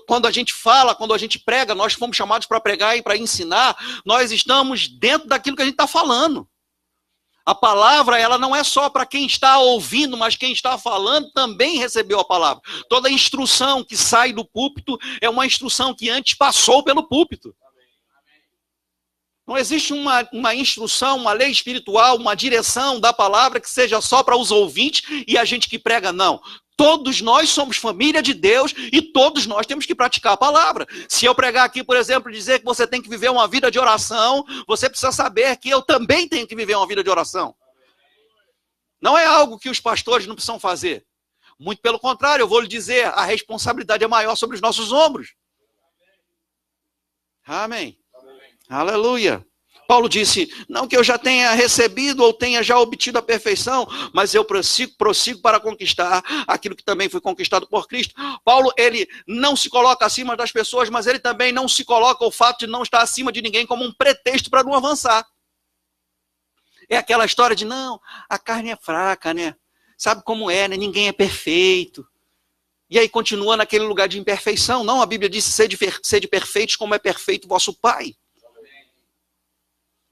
Quando a gente fala, quando a gente prega, nós fomos chamados para pregar e para ensinar, nós estamos dentro daquilo que a gente está falando. A palavra, ela não é só para quem está ouvindo, mas quem está falando também recebeu a palavra. Toda instrução que sai do púlpito é uma instrução que antes passou pelo púlpito. Não existe uma instrução, uma lei espiritual, uma direção da palavra que seja só para os ouvintes e a gente que prega, não. Todos nós somos família de Deus e todos nós temos que praticar a palavra. Se eu pregar aqui, por exemplo, dizer que você tem que viver uma vida de oração, você precisa saber que eu também tenho que viver uma vida de oração. Não é algo que os pastores não precisam fazer. Muito pelo contrário, eu vou lhe dizer, a responsabilidade é maior sobre os nossos ombros. Amém. Aleluia. Paulo disse, não que eu já tenha recebido ou tenha já obtido a perfeição, mas eu prossigo para conquistar aquilo que também foi conquistado por Cristo. Paulo, ele não se coloca acima das pessoas, mas ele também não se coloca o fato de não estar acima de ninguém como um pretexto para não avançar. É aquela história de, não, a carne é fraca, né? Sabe como é, né? Ninguém é perfeito. E aí continua naquele lugar de imperfeição. Não, a Bíblia diz, sede perfeitos como é perfeito vosso Pai.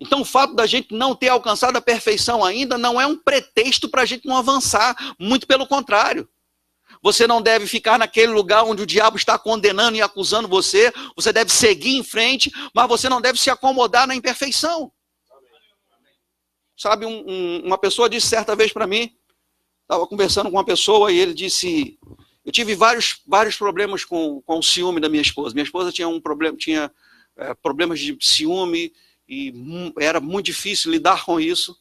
Então o fato da gente não ter alcançado a perfeição ainda não é um pretexto para a gente não avançar, muito pelo contrário. Você não deve ficar naquele lugar onde o diabo está condenando e acusando você, você deve seguir em frente, mas você não deve se acomodar na imperfeição. Sabe, uma pessoa disse certa vez para mim, estava conversando com uma pessoa e ele disse, eu tive vários problemas com o ciúme da minha esposa. Minha esposa tinha problemas de ciúme, e era muito difícil lidar com isso,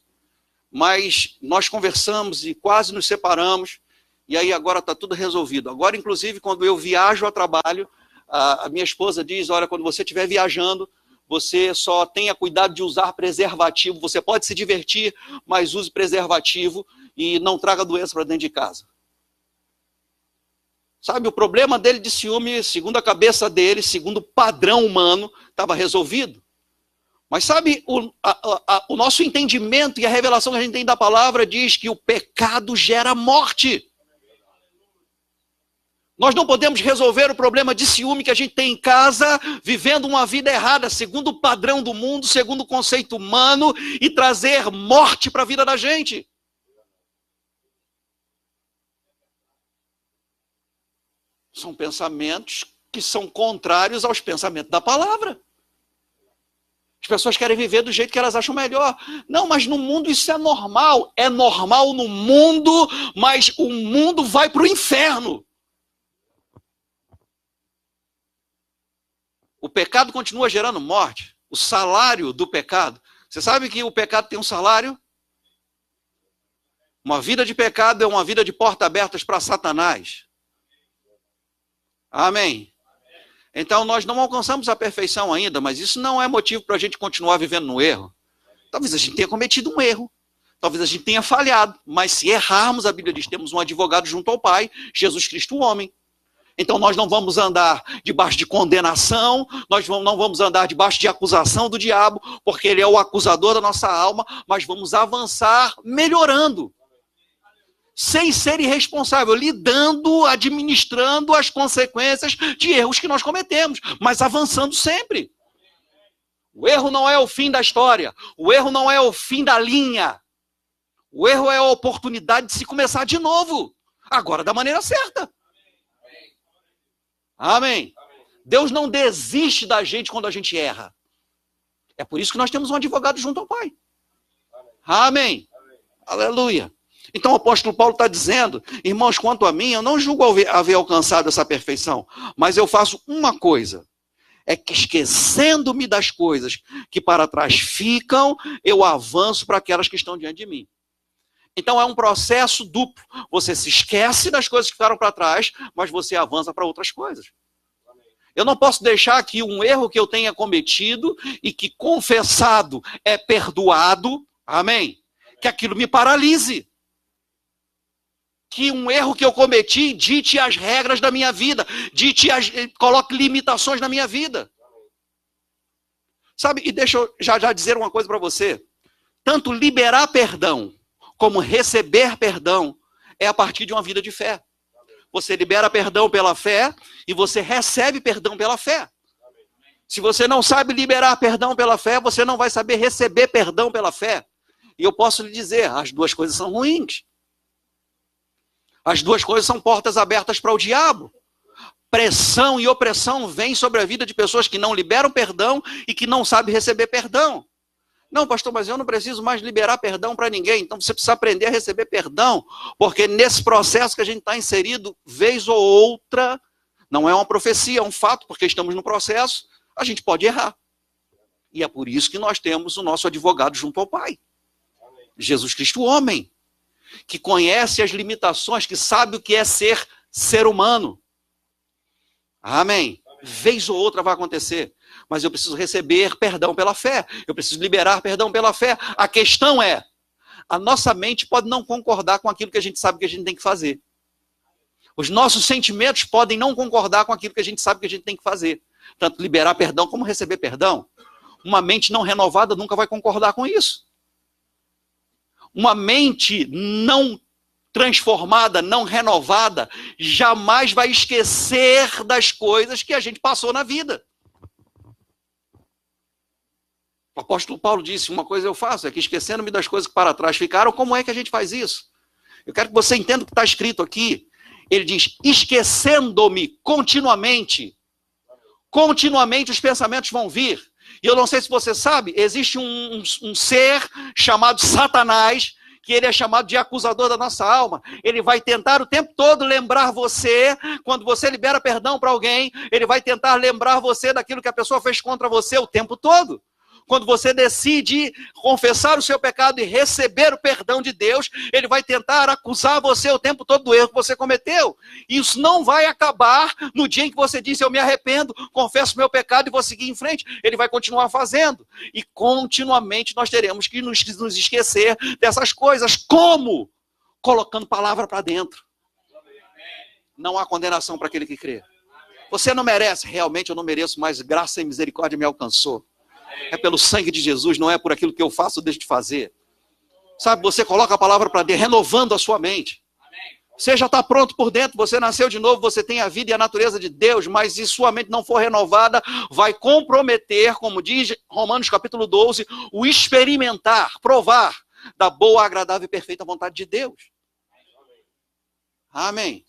mas nós conversamos e quase nos separamos, e aí agora está tudo resolvido. Agora, inclusive, quando eu viajo a trabalho, a minha esposa diz, olha, quando você estiver viajando, você só tenha cuidado de usar preservativo, você pode se divertir, mas use preservativo e não traga doença para dentro de casa. Sabe, o problema dele de ciúme, segundo a cabeça dele, segundo o padrão humano, estava resolvido. Mas sabe, o nosso entendimento e a revelação que a gente tem da palavra diz que o pecado gera morte. Nós não podemos resolver o problema de ciúme que a gente tem em casa, vivendo uma vida errada, segundo o padrão do mundo, segundo o conceito humano, e trazer morte para a vida da gente. São pensamentos que são contrários aos pensamentos da palavra. As pessoas querem viver do jeito que elas acham melhor. Não, mas no mundo isso é normal. É normal no mundo, mas o mundo vai para o inferno. O pecado continua gerando morte. O salário do pecado. Você sabe que o pecado tem um salário? Uma vida de pecado é uma vida de portas abertas para Satanás. Amém. Então nós não alcançamos a perfeição ainda, mas isso não é motivo para a gente continuar vivendo no erro. Talvez a gente tenha cometido um erro, talvez a gente tenha falhado, mas se errarmos, a Bíblia diz, temos um advogado junto ao Pai, Jesus Cristo o homem. Então nós não vamos andar debaixo de condenação, nós não vamos andar debaixo de acusação do diabo, porque ele é o acusador da nossa alma, mas vamos avançar melhorando. Sem ser irresponsável, lidando, administrando as consequências de erros que nós cometemos, mas avançando sempre. O erro não é o fim da história, o erro não é o fim da linha, o erro é a oportunidade de se começar de novo, agora da maneira certa. Amém. Deus não desiste da gente quando a gente erra. É por isso que nós temos um advogado junto ao Pai. Amém. Aleluia. Então o apóstolo Paulo está dizendo, irmãos, quanto a mim, eu não julgo haver alcançado essa perfeição, mas eu faço uma coisa, é que esquecendo-me das coisas que para trás ficam, eu avanço para aquelas que estão diante de mim. Então é um processo duplo, você se esquece das coisas que ficaram para trás, mas você avança para outras coisas. Eu não posso deixar que um erro que eu tenha cometido e que confessado é perdoado, amém? Que aquilo me paralise. Que um erro que eu cometi dite as regras da minha vida, coloque limitações na minha vida. Sabe, e deixa eu já dizer uma coisa para você. Tanto liberar perdão, como receber perdão, é a partir de uma vida de fé. Você libera perdão pela fé e você recebe perdão pela fé. Se você não sabe liberar perdão pela fé, você não vai saber receber perdão pela fé. E eu posso lhe dizer, as duas coisas são ruins. As duas coisas são portas abertas para o diabo. Pressão e opressão vêm sobre a vida de pessoas que não liberam perdão e que não sabem receber perdão. Não, pastor, mas eu não preciso mais liberar perdão para ninguém. Então você precisa aprender a receber perdão, porque nesse processo que a gente está inserido, vez ou outra, não é uma profecia, é um fato, porque estamos no processo, a gente pode errar. E é por isso que nós temos o nosso advogado junto ao Pai. Jesus Cristo, homem, que conhece as limitações, que sabe o que é ser humano. Amém. Vez ou outra vai acontecer. Mas eu preciso receber perdão pela fé. Eu preciso liberar perdão pela fé. A questão é, a nossa mente pode não concordar com aquilo que a gente sabe que a gente tem que fazer. Os nossos sentimentos podem não concordar com aquilo que a gente sabe que a gente tem que fazer. Tanto liberar perdão como receber perdão. Uma mente não renovada nunca vai concordar com isso. Uma mente não transformada, não renovada, jamais vai esquecer das coisas que a gente passou na vida. O apóstolo Paulo disse, uma coisa eu faço, é que esquecendo-me das coisas que para trás ficaram, como é que a gente faz isso? Eu quero que você entenda o que está escrito aqui. Ele diz, esquecendo-me continuamente os pensamentos vão vir. E eu não sei se você sabe, existe um ser chamado Satanás, que ele é chamado de acusador da nossa alma. Ele vai tentar o tempo todo lembrar você, quando você libera perdão para alguém, ele vai tentar lembrar você daquilo que a pessoa fez contra você o tempo todo. Quando você decide confessar o seu pecado e receber o perdão de Deus, ele vai tentar acusar você o tempo todo do erro que você cometeu. Isso não vai acabar no dia em que você diz, eu me arrependo, confesso meu pecado e vou seguir em frente. Ele vai continuar fazendo. E continuamente nós teremos que nos esquecer dessas coisas. Como? Colocando palavra para dentro. Não há condenação para aquele que crê. Você não merece, realmente eu não mereço, mas graça e misericórdia me alcançou. É pelo sangue de Jesus, não é por aquilo que eu faço ou deixo de fazer. Sabe, você coloca a palavra para dentro, renovando a sua mente. Você já está pronto por dentro, você nasceu de novo, você tem a vida e a natureza de Deus, mas se sua mente não for renovada, vai comprometer, como diz Romanos capítulo 12, o experimentar, provar da boa, agradável e perfeita vontade de Deus. Amém.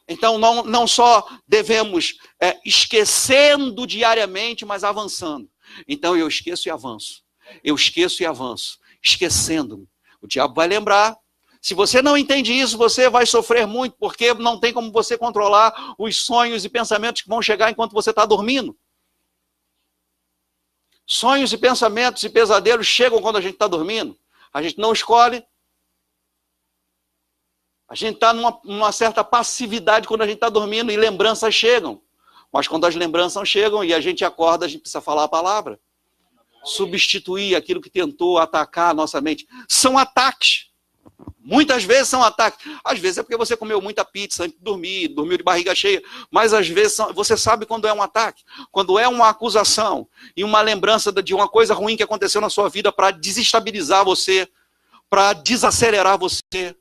Então não só devemos esquecendo diariamente, mas avançando. Então eu esqueço e avanço. Eu esqueço e avanço. Esquecendo-me. O diabo vai lembrar. Se você não entende isso, você vai sofrer muito, porque não tem como você controlar os sonhos e pensamentos que vão chegar enquanto você está dormindo. Sonhos e pensamentos e pesadelos chegam quando a gente está dormindo. A gente não escolhe. A gente está numa certa passividade quando a gente está dormindo e lembranças chegam. Mas quando as lembranças chegam e a gente acorda, a gente precisa falar a palavra. Substituir aquilo que tentou atacar a nossa mente. São ataques. Muitas vezes são ataques. Às vezes é porque você comeu muita pizza antes de dormir, dormiu de barriga cheia. Mas às vezes você sabe quando é um ataque. Quando é uma acusação e uma lembrança de uma coisa ruim que aconteceu na sua vida para desestabilizar você, para desacelerar você,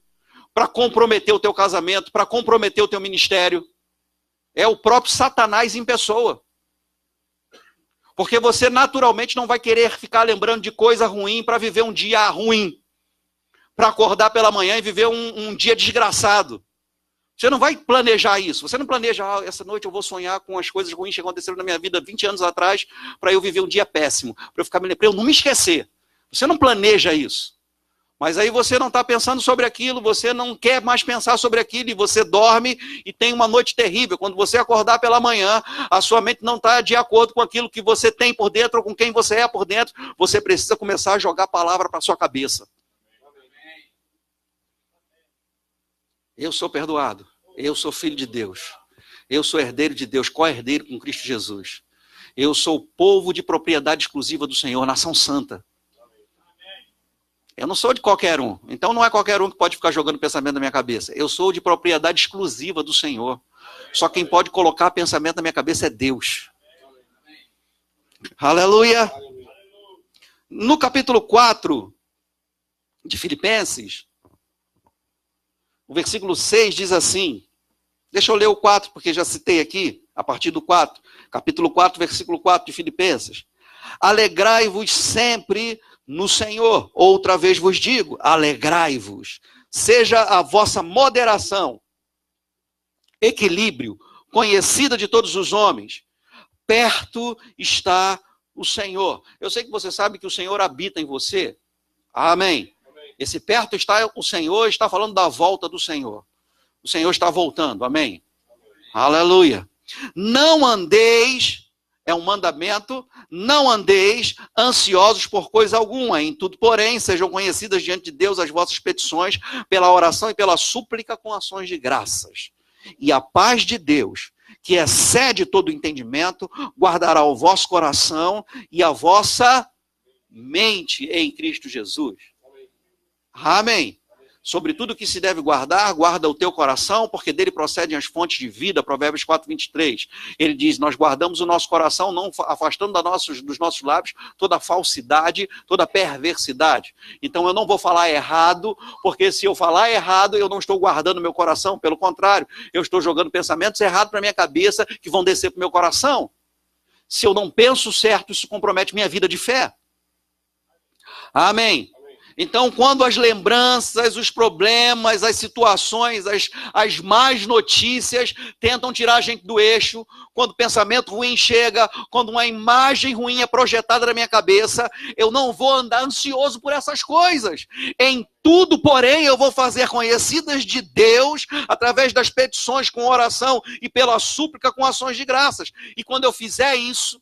para comprometer o teu casamento, para comprometer o teu ministério. É o próprio Satanás em pessoa. Porque você naturalmente não vai querer ficar lembrando de coisa ruim para viver um dia ruim. Para acordar pela manhã e viver um dia desgraçado. Você não vai planejar isso. Você não planeja, essa noite eu vou sonhar com as coisas ruins que aconteceram na minha vida 20 anos atrás para eu viver um dia péssimo. Para eu não me esquecer. Você não planeja isso. Mas aí você não está pensando sobre aquilo, você não quer mais pensar sobre aquilo, e você dorme e tem uma noite terrível. Quando você acordar pela manhã, a sua mente não está de acordo com aquilo que você tem por dentro, ou com quem você é por dentro, você precisa começar a jogar a palavra para a sua cabeça. Eu sou perdoado, eu sou filho de Deus, eu sou herdeiro de Deus, co-herdeiro com Cristo Jesus. Eu sou povo de propriedade exclusiva do Senhor, nação santa. Eu não sou de qualquer um. Então não é qualquer um que pode ficar jogando pensamento na minha cabeça. Eu sou de propriedade exclusiva do Senhor. Só quem pode colocar pensamento na minha cabeça é Deus. Aleluia. No capítulo 4 de Filipenses, o versículo 6 diz assim. Deixa eu ler o 4, porque já citei aqui, a partir do 4. Capítulo 4, versículo 4 de Filipenses. Alegrai-vos sempre no Senhor. Outra vez vos digo, alegrai-vos. Seja a vossa moderação, equilíbrio, conhecida de todos os homens. Perto está o Senhor. Eu sei que você sabe que o Senhor habita em você. Amém. Esse perto está o Senhor, está falando da volta do Senhor. O Senhor está voltando. Amém. Aleluia. Não andeis, é um mandamento, não andeis ansiosos por coisa alguma. Em tudo, porém, sejam conhecidas diante de Deus as vossas petições pela oração e pela súplica com ações de graças. E a paz de Deus, que excede todo o entendimento, guardará o vosso coração e a vossa mente em Cristo Jesus. Amém. Sobre tudo que se deve guardar, guarda o teu coração, porque dele procedem as fontes de vida, Provérbios 4:23. Ele diz, nós guardamos o nosso coração, não afastando dos nossos lábios toda falsidade, toda perversidade. Então eu não vou falar errado, porque se eu falar errado, eu não estou guardando meu coração. Pelo contrário, eu estou jogando pensamentos errados para minha cabeça, que vão descer para o meu coração. Se eu não penso certo, isso compromete minha vida de fé. Amém. Então, quando as lembranças, os problemas, as situações, as más notícias tentam tirar a gente do eixo, quando o pensamento ruim chega, quando uma imagem ruim é projetada na minha cabeça, eu não vou andar ansioso por essas coisas. Em tudo, porém, eu vou fazer conhecidas de Deus, através das petições com oração e pela súplica com ações de graças. E quando eu fizer isso,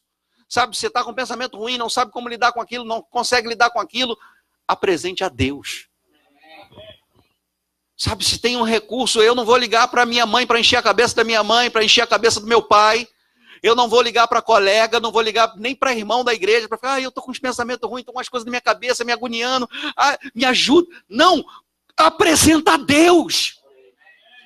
sabe, você está com um pensamento ruim, não sabe como lidar com aquilo, não consegue lidar com aquilo, apresente a Deus. Sabe, se tem um recurso, eu não vou ligar para minha mãe para encher a cabeça da minha mãe, para encher a cabeça do meu pai. Eu não vou ligar para colega, não vou ligar nem para irmão da igreja, para falar, eu estou com uns pensamentos ruins, estou com umas coisas na minha cabeça, me agoniando, me ajuda. Não, apresenta a Deus.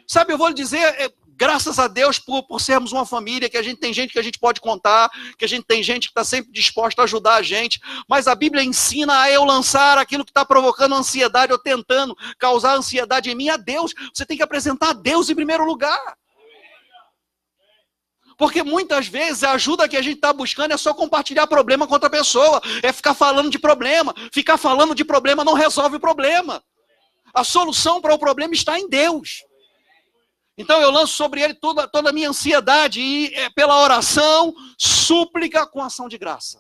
Sabe, eu vou lhe dizer, graças a Deus por sermos uma família, que a gente tem gente que a gente pode contar, que a gente tem gente que está sempre disposta a ajudar a gente, mas a Bíblia ensina a eu lançar aquilo que está provocando ansiedade ou tentando causar ansiedade em mim a Deus. Você tem que apresentar a Deus em primeiro lugar. Porque muitas vezes a ajuda que a gente está buscando é só compartilhar problema com outra pessoa, é ficar falando de problema. Ficar falando de problema não resolve o problema. A solução para o problema está em Deus. Então eu lanço sobre ele toda a minha ansiedade e pela oração, súplica com ação de graça.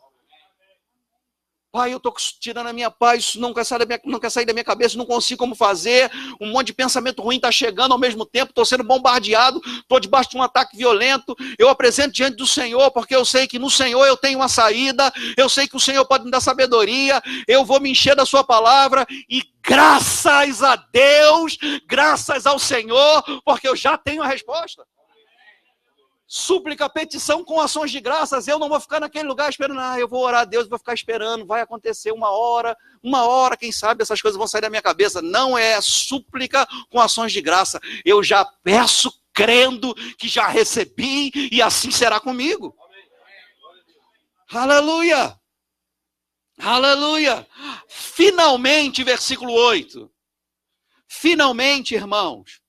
Pai, eu estou tirando a minha paz, isso não quer sair da minha cabeça, não consigo como fazer, um monte de pensamento ruim está chegando ao mesmo tempo, estou sendo bombardeado, estou debaixo de um ataque violento, eu apresento diante do Senhor, porque eu sei que no Senhor eu tenho uma saída, eu sei que o Senhor pode me dar sabedoria, eu vou me encher da sua palavra, e graças a Deus, graças ao Senhor, porque eu já tenho a resposta. Súplica, petição com ações de graças. Eu não vou ficar naquele lugar esperando, eu vou orar a Deus, vou ficar esperando, vai acontecer uma hora, quem sabe essas coisas vão sair da minha cabeça. Não é súplica com ações de graça. Eu já peço crendo que já recebi e assim será comigo. Aleluia! Aleluia! Finalmente, versículo 8. Finalmente, irmãos,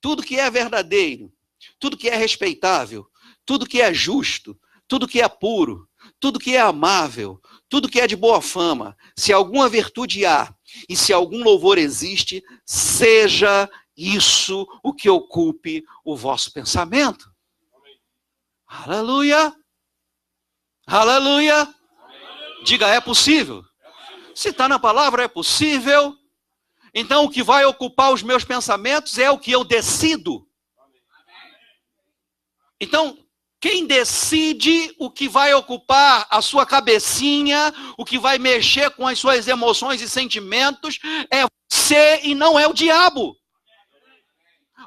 tudo que é verdadeiro, tudo que é respeitável, tudo que é justo, tudo que é puro, tudo que é amável, tudo que é de boa fama, se alguma virtude há e se algum louvor existe, seja isso o que ocupe o vosso pensamento. Aleluia! Aleluia! Diga, é possível. Se está na palavra, é possível. Então o que vai ocupar os meus pensamentos é o que eu decido. Então, quem decide o que vai ocupar a sua cabecinha, o que vai mexer com as suas emoções e sentimentos, é você e não é o diabo.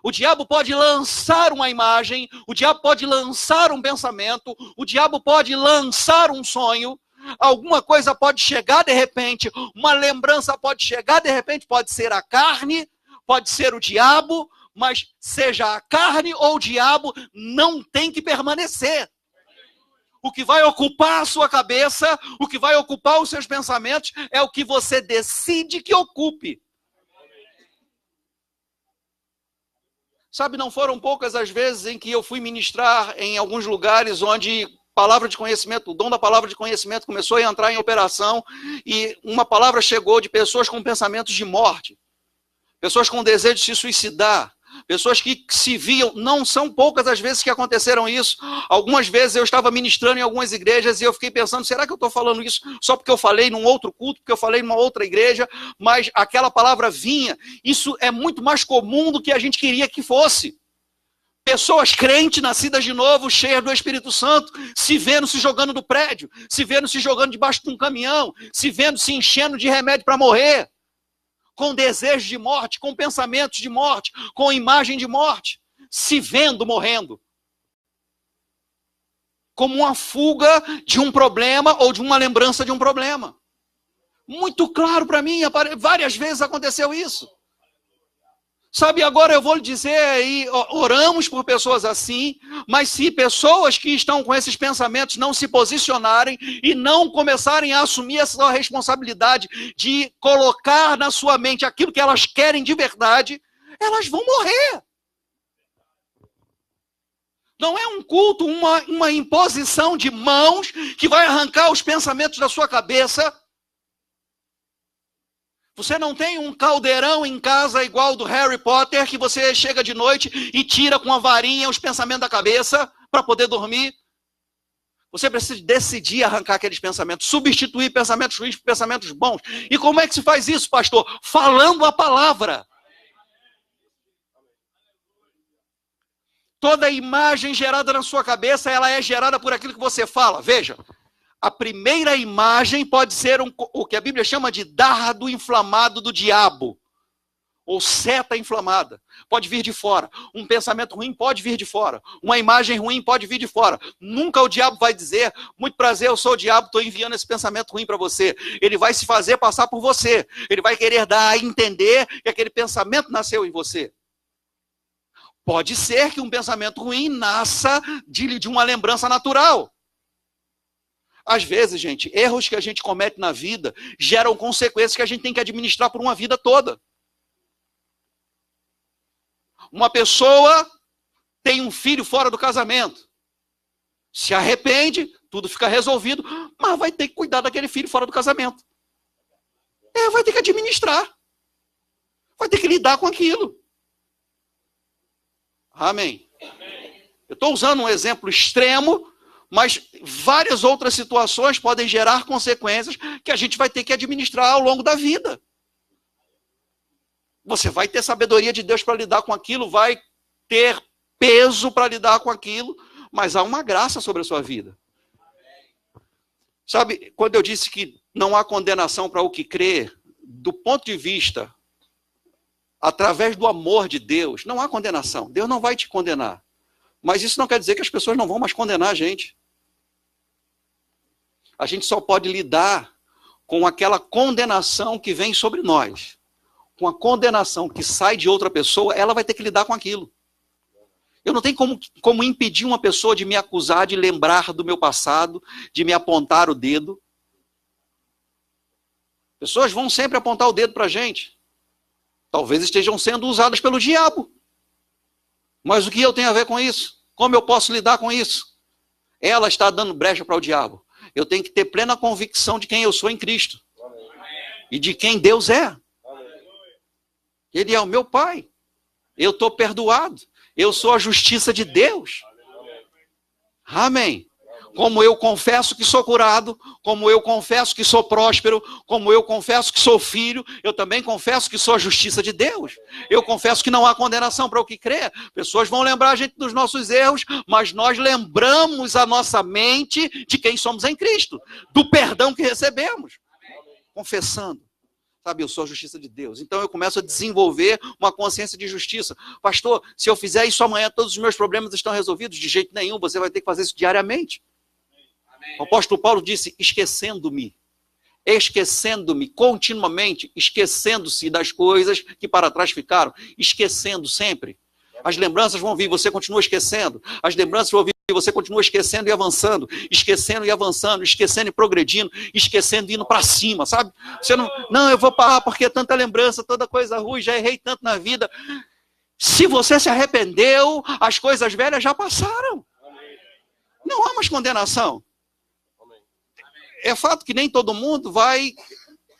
O diabo pode lançar uma imagem, o diabo pode lançar um pensamento, o diabo pode lançar um sonho, alguma coisa pode chegar de repente, uma lembrança pode chegar de repente, pode ser a carne, pode ser o diabo, mas seja a carne ou o diabo, não tem que permanecer. O que vai ocupar a sua cabeça, o que vai ocupar os seus pensamentos, é o que você decide que ocupe. Sabe, não foram poucas as vezes em que eu fui ministrar em alguns lugares onde palavra de conhecimento, o dom da palavra de conhecimento começou a entrar em operação e uma palavra chegou de pessoas com pensamentos de morte, pessoas com desejo de se suicidar, pessoas que se viam, não são poucas as vezes que aconteceram isso. Algumas vezes eu estava ministrando em algumas igrejas e eu fiquei pensando, será que eu estou falando isso só porque eu falei num outro culto, porque eu falei numa outra igreja, mas aquela palavra vinha. Isso é muito mais comum do que a gente queria que fosse. Pessoas crentes, nascidas de novo, cheias do Espírito Santo, se vendo se jogando do prédio, se vendo se jogando debaixo de um caminhão, se vendo se enchendo de remédio para morrer, com desejo de morte, com pensamentos de morte, com imagem de morte, se vendo morrendo. Como uma fuga de um problema ou de uma lembrança de um problema. Muito claro para mim, várias vezes aconteceu isso. Sabe, agora eu vou lhe dizer, e oramos por pessoas assim, mas se pessoas que estão com esses pensamentos não se posicionarem e não começarem a assumir essa responsabilidade de colocar na sua mente aquilo que elas querem de verdade, elas vão morrer. Não é um culto, uma imposição de mãos que vai arrancar os pensamentos da sua cabeça. Você não tem um caldeirão em casa igual do Harry Potter, que você chega de noite e tira com a varinha os pensamentos da cabeça para poder dormir. Você precisa decidir arrancar aqueles pensamentos, substituir pensamentos ruins por pensamentos bons. E como é que se faz isso, pastor? Falando a palavra. Toda imagem gerada na sua cabeça, ela é gerada por aquilo que você fala. Veja. A primeira imagem pode ser o que a Bíblia chama de dardo inflamado do diabo, ou seta inflamada. Pode vir de fora. Um pensamento ruim pode vir de fora. Uma imagem ruim pode vir de fora. Nunca o diabo vai dizer, muito prazer, eu sou o diabo, estou enviando esse pensamento ruim para você. Ele vai se fazer passar por você. Ele vai querer dar a entender que aquele pensamento nasceu em você. Pode ser que um pensamento ruim nasça de uma lembrança natural. Às vezes, gente, erros que a gente comete na vida geram consequências que a gente tem que administrar por uma vida toda. Uma pessoa tem um filho fora do casamento. Se arrepende, tudo fica resolvido, mas vai ter que cuidar daquele filho fora do casamento. Vai ter que administrar. Vai ter que lidar com aquilo. Amém. Eu estou usando um exemplo extremo, mas várias outras situações podem gerar consequências que a gente vai ter que administrar ao longo da vida. Você vai ter sabedoria de Deus para lidar com aquilo, vai ter peso para lidar com aquilo, mas há uma graça sobre a sua vida. Sabe, quando eu disse que não há condenação para o que crê, do ponto de vista, através do amor de Deus, não há condenação. Deus não vai te condenar. Mas isso não quer dizer que as pessoas não vão mais condenar a gente. A gente só pode lidar com aquela condenação que vem sobre nós. Com a condenação que sai de outra pessoa, ela vai ter que lidar com aquilo. Eu não tenho como impedir uma pessoa de me acusar, de lembrar do meu passado, de me apontar o dedo. Pessoas vão sempre apontar o dedo para a gente. Talvez estejam sendo usadas pelo diabo. Mas o que eu tenho a ver com isso? Como eu posso lidar com isso? Ela está dando brecha para o diabo. Eu tenho que ter plena convicção de quem eu sou em Cristo. E de quem Deus é. Ele é o meu Pai. Eu estou perdoado. Eu sou a justiça de Deus. Amém. Como eu confesso que sou curado, como eu confesso que sou próspero, como eu confesso que sou filho, eu também confesso que sou a justiça de Deus. Eu confesso que não há condenação para o que crê. Pessoas vão lembrar a gente dos nossos erros, mas nós lembramos a nossa mente de quem somos em Cristo, do perdão que recebemos. Confessando. Sabe, eu sou a justiça de Deus. Então eu começo a desenvolver uma consciência de justiça. Pastor, se eu fizer isso amanhã, todos os meus problemas estão resolvidos? De jeito nenhum, você vai ter que fazer isso diariamente. O apóstolo Paulo disse, esquecendo-me, continuamente, esquecendo-se das coisas que para trás ficaram, esquecendo sempre. As lembranças vão vir, você continua esquecendo. As lembranças vão vir, você continua esquecendo e avançando, esquecendo e progredindo, esquecendo e indo para cima, sabe? Você não, eu vou parar porque é tanta lembrança, toda coisa ruim, já errei tanto na vida. Se você se arrependeu, as coisas velhas já passaram. Não há mais condenação. É fato que nem todo mundo vai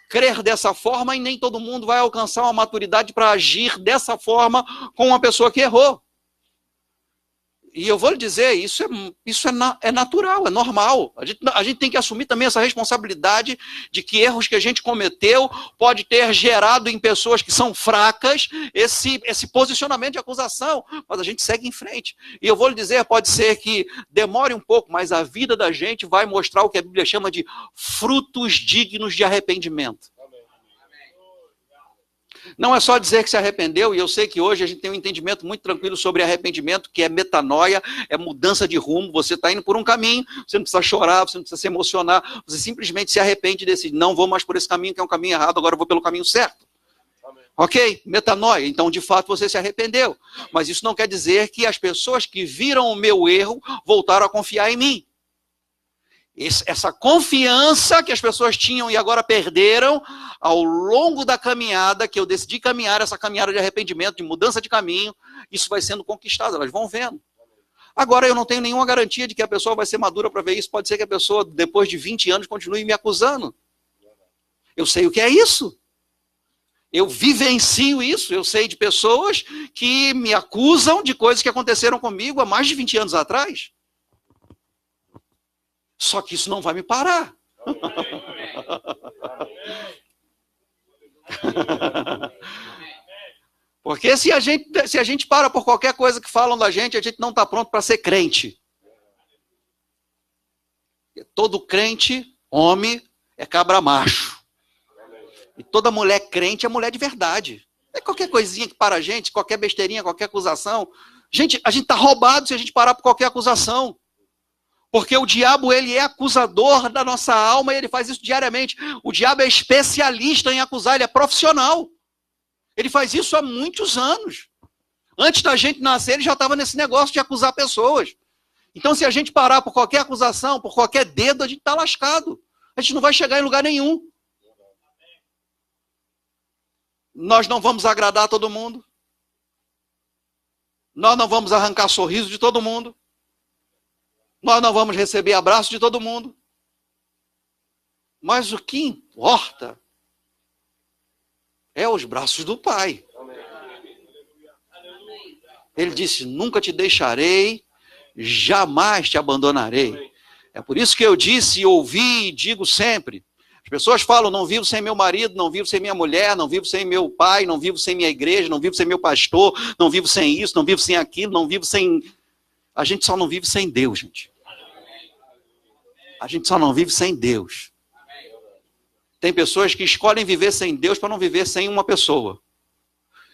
crer dessa forma e nem todo mundo vai alcançar uma maturidade para agir dessa forma com uma pessoa que errou. E eu vou lhe dizer, isso é natural, é normal. A gente tem que assumir também essa responsabilidade de que erros que a gente cometeu pode ter gerado em pessoas que são fracas esse posicionamento de acusação, mas a gente segue em frente. E eu vou lhe dizer, pode ser que demore um pouco, mas a vida da gente vai mostrar o que a Bíblia chama de frutos dignos de arrependimento. Não é só dizer que se arrependeu, e eu sei que hoje a gente tem um entendimento muito tranquilo sobre arrependimento, que é metanoia, é mudança de rumo, você está indo por um caminho, você não precisa chorar, você não precisa se emocionar, você simplesmente se arrepende e decide, não vou mais por esse caminho, que é um caminho errado, agora eu vou pelo caminho certo. Amém. Ok? Metanoia, então de fato você se arrependeu, mas isso não quer dizer que as pessoas que viram o meu erro voltaram a confiar em mim. Essa confiança que as pessoas tinham e agora perderam ao longo da caminhada, que eu decidi caminhar, essa caminhada de arrependimento, de mudança de caminho, isso vai sendo conquistado, elas vão vendo. Agora eu não tenho nenhuma garantia de que a pessoa vai ser madura para ver isso, pode ser que a pessoa depois de 20 anos continue me acusando. Eu sei o que é isso. Eu vivencio isso, eu sei de pessoas que me acusam de coisas que aconteceram comigo há mais de 20 anos atrás. Só que isso não vai me parar. Porque se a gente para por qualquer coisa que falam da gente, a gente não está pronto para ser crente. Todo crente, homem, é cabra macho. E toda mulher crente é mulher de verdade. É qualquer coisinha que para a gente, qualquer besteirinha, qualquer acusação. Gente, a gente está roubado se a gente parar por qualquer acusação. Porque o diabo, ele é acusador da nossa alma e ele faz isso diariamente. O diabo é especialista em acusar, ele é profissional. Ele faz isso há muitos anos. Antes da gente nascer, ele já estava nesse negócio de acusar pessoas. Então, se a gente parar por qualquer acusação, por qualquer dedo, a gente está lascado. A gente não vai chegar em lugar nenhum. Nós não vamos agradar todo mundo. Nós não vamos arrancar sorriso de todo mundo. Nós não vamos receber abraço de todo mundo. Mas o que importa é os braços do Pai. Ele disse, nunca te deixarei, jamais te abandonarei. É por isso que eu disse, ouvi e digo sempre. As pessoas falam, não vivo sem meu marido, não vivo sem minha mulher, não vivo sem meu pai, não vivo sem minha igreja, não vivo sem meu pastor, não vivo sem isso, não vivo sem aquilo, não vivo sem... A gente só não vive sem Deus, gente. A gente só não vive sem Deus. Tem pessoas que escolhem viver sem Deus para não viver sem uma pessoa.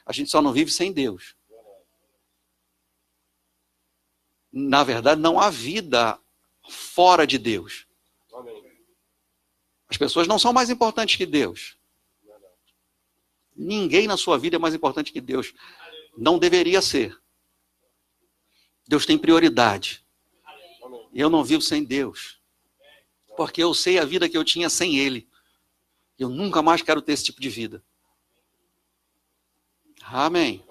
A gente só não vive sem Deus. Na verdade, não há vida fora de Deus. As pessoas não são mais importantes que Deus. Ninguém na sua vida é mais importante que Deus. Não deveria ser. Deus tem prioridade. Eu não vivo sem Deus. Porque eu sei a vida que eu tinha sem Ele. Eu nunca mais quero ter esse tipo de vida. Amém.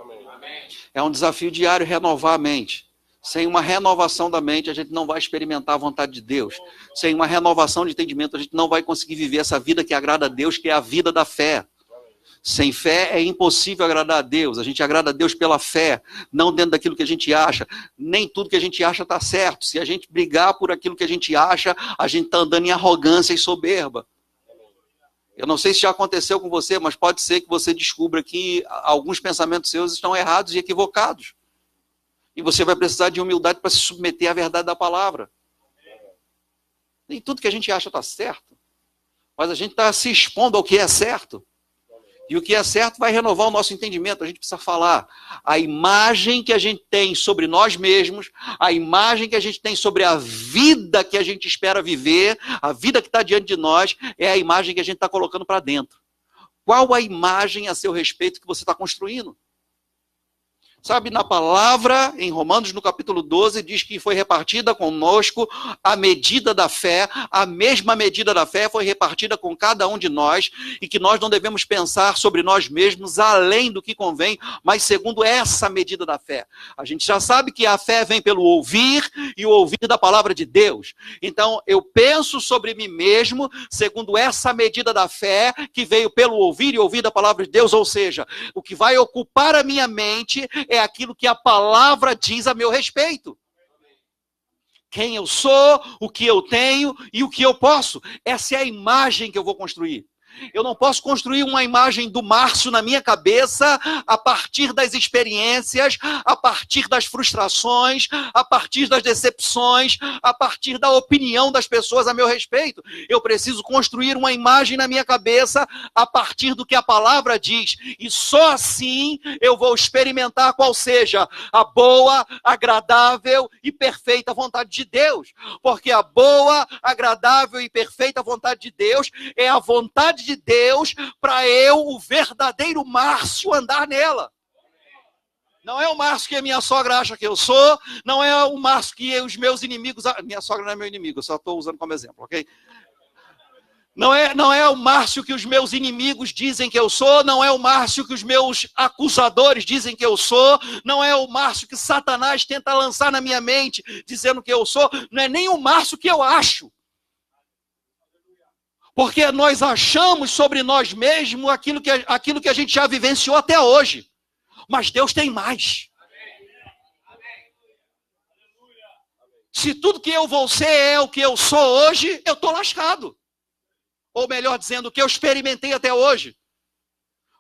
É um desafio diário renovar a mente. Sem uma renovação da mente, a gente não vai experimentar a vontade de Deus. Sem uma renovação de entendimento, a gente não vai conseguir viver essa vida que agrada a Deus, que é a vida da fé. Sem fé é impossível agradar a Deus. A gente agrada a Deus pela fé, não dentro daquilo que a gente acha. Nem tudo que a gente acha está certo. Se a gente brigar por aquilo que a gente acha, a gente está andando em arrogância e soberba. Eu não sei se já aconteceu com você, mas pode ser que você descubra que alguns pensamentos seus estão errados e equivocados. E você vai precisar de humildade para se submeter à verdade da palavra. Nem tudo que a gente acha está certo, mas a gente está se expondo ao que é certo. E o que é certo vai renovar o nosso entendimento. A gente precisa falar. A imagem que a gente tem sobre nós mesmos, a imagem que a gente tem sobre a vida que a gente espera viver, a vida que está diante de nós, é a imagem que a gente está colocando para dentro. Qual a imagem a seu respeito que você está construindo? Sabe, na palavra, em Romanos, no capítulo 12, diz que foi repartida conosco a medida da fé, a mesma medida da fé foi repartida com cada um de nós, e que nós não devemos pensar sobre nós mesmos além do que convém, mas segundo essa medida da fé. A gente já sabe que a fé vem pelo ouvir, e o ouvir da palavra de Deus. Então, eu penso sobre mim mesmo, segundo essa medida da fé, que veio pelo ouvir e ouvir da palavra de Deus, ou seja, o que vai ocupar a minha mente é aquilo que a palavra diz a meu respeito. Quem eu sou, o que eu tenho e o que eu posso. Essa é a imagem que eu vou construir. Eu não posso construir uma imagem do Márcio na minha cabeça a partir das experiências, a partir das frustrações, a partir das decepções, a partir da opinião das pessoas a meu respeito. Eu preciso construir uma imagem na minha cabeça a partir do que a palavra diz. E só assim eu vou experimentar qual seja a boa, agradável e perfeita vontade de Deus. Porque a boa, agradável e perfeita vontade de Deus é a vontade de Deus para eu, o verdadeiro Márcio, andar nela. Não é o Márcio que a minha sogra acha que eu sou, não é o Márcio que os meus inimigos... Minha sogra não é meu inimigo, eu só estou usando como exemplo, ok? Não é o Márcio que os meus inimigos dizem que eu sou, não é o Márcio que os meus acusadores dizem que eu sou, não é o Márcio que Satanás tenta lançar na minha mente dizendo que eu sou, não é nem o Márcio que eu acho. Porque nós achamos sobre nós mesmos aquilo que a gente já vivenciou até hoje. Mas Deus tem mais. Se tudo que eu vou ser é o que eu sou hoje, eu estou lascado. Ou melhor dizendo, o que eu experimentei até hoje.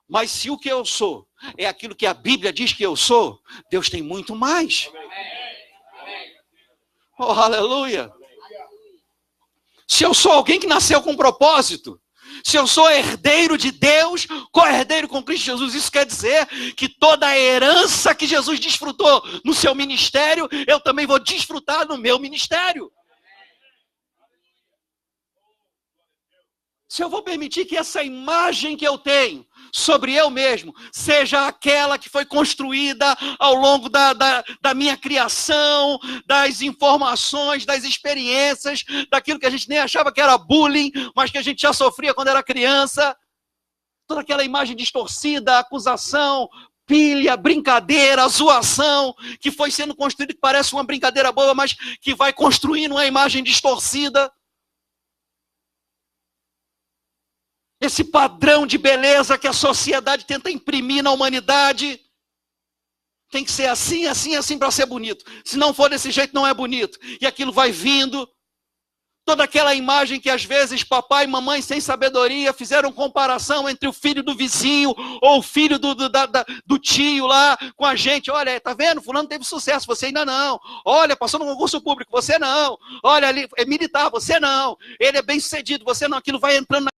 Mas se o que eu sou é aquilo que a Bíblia diz que eu sou, Deus tem muito mais. Oh, aleluia. Se eu sou alguém que nasceu com propósito, se eu sou herdeiro de Deus, co-herdeiro com Cristo Jesus, isso quer dizer que toda a herança que Jesus desfrutou no seu ministério, eu também vou desfrutar no meu ministério. Se eu vou permitir que essa imagem que eu tenho sobre eu mesmo seja aquela que foi construída ao longo da minha criação, das informações, das experiências, daquilo que a gente nem achava que era bullying, mas que a gente já sofria quando era criança. Toda aquela imagem distorcida, acusação, pilha, brincadeira, zoação, que foi sendo construída, que parece uma brincadeira boa, mas que vai construindo uma imagem distorcida. Esse padrão de beleza que a sociedade tenta imprimir na humanidade. Tem que ser assim, assim, assim para ser bonito. Se não for desse jeito, não é bonito. E aquilo vai vindo. Toda aquela imagem que às vezes papai e mamãe sem sabedoria fizeram comparação entre o filho do vizinho ou o filho do tio lá com a gente. Olha, tá vendo? Fulano teve sucesso, você ainda não. Olha, passou no concurso público, você não. Olha, ali é militar, você não. Ele é bem sucedido, você não. Aquilo vai entrando na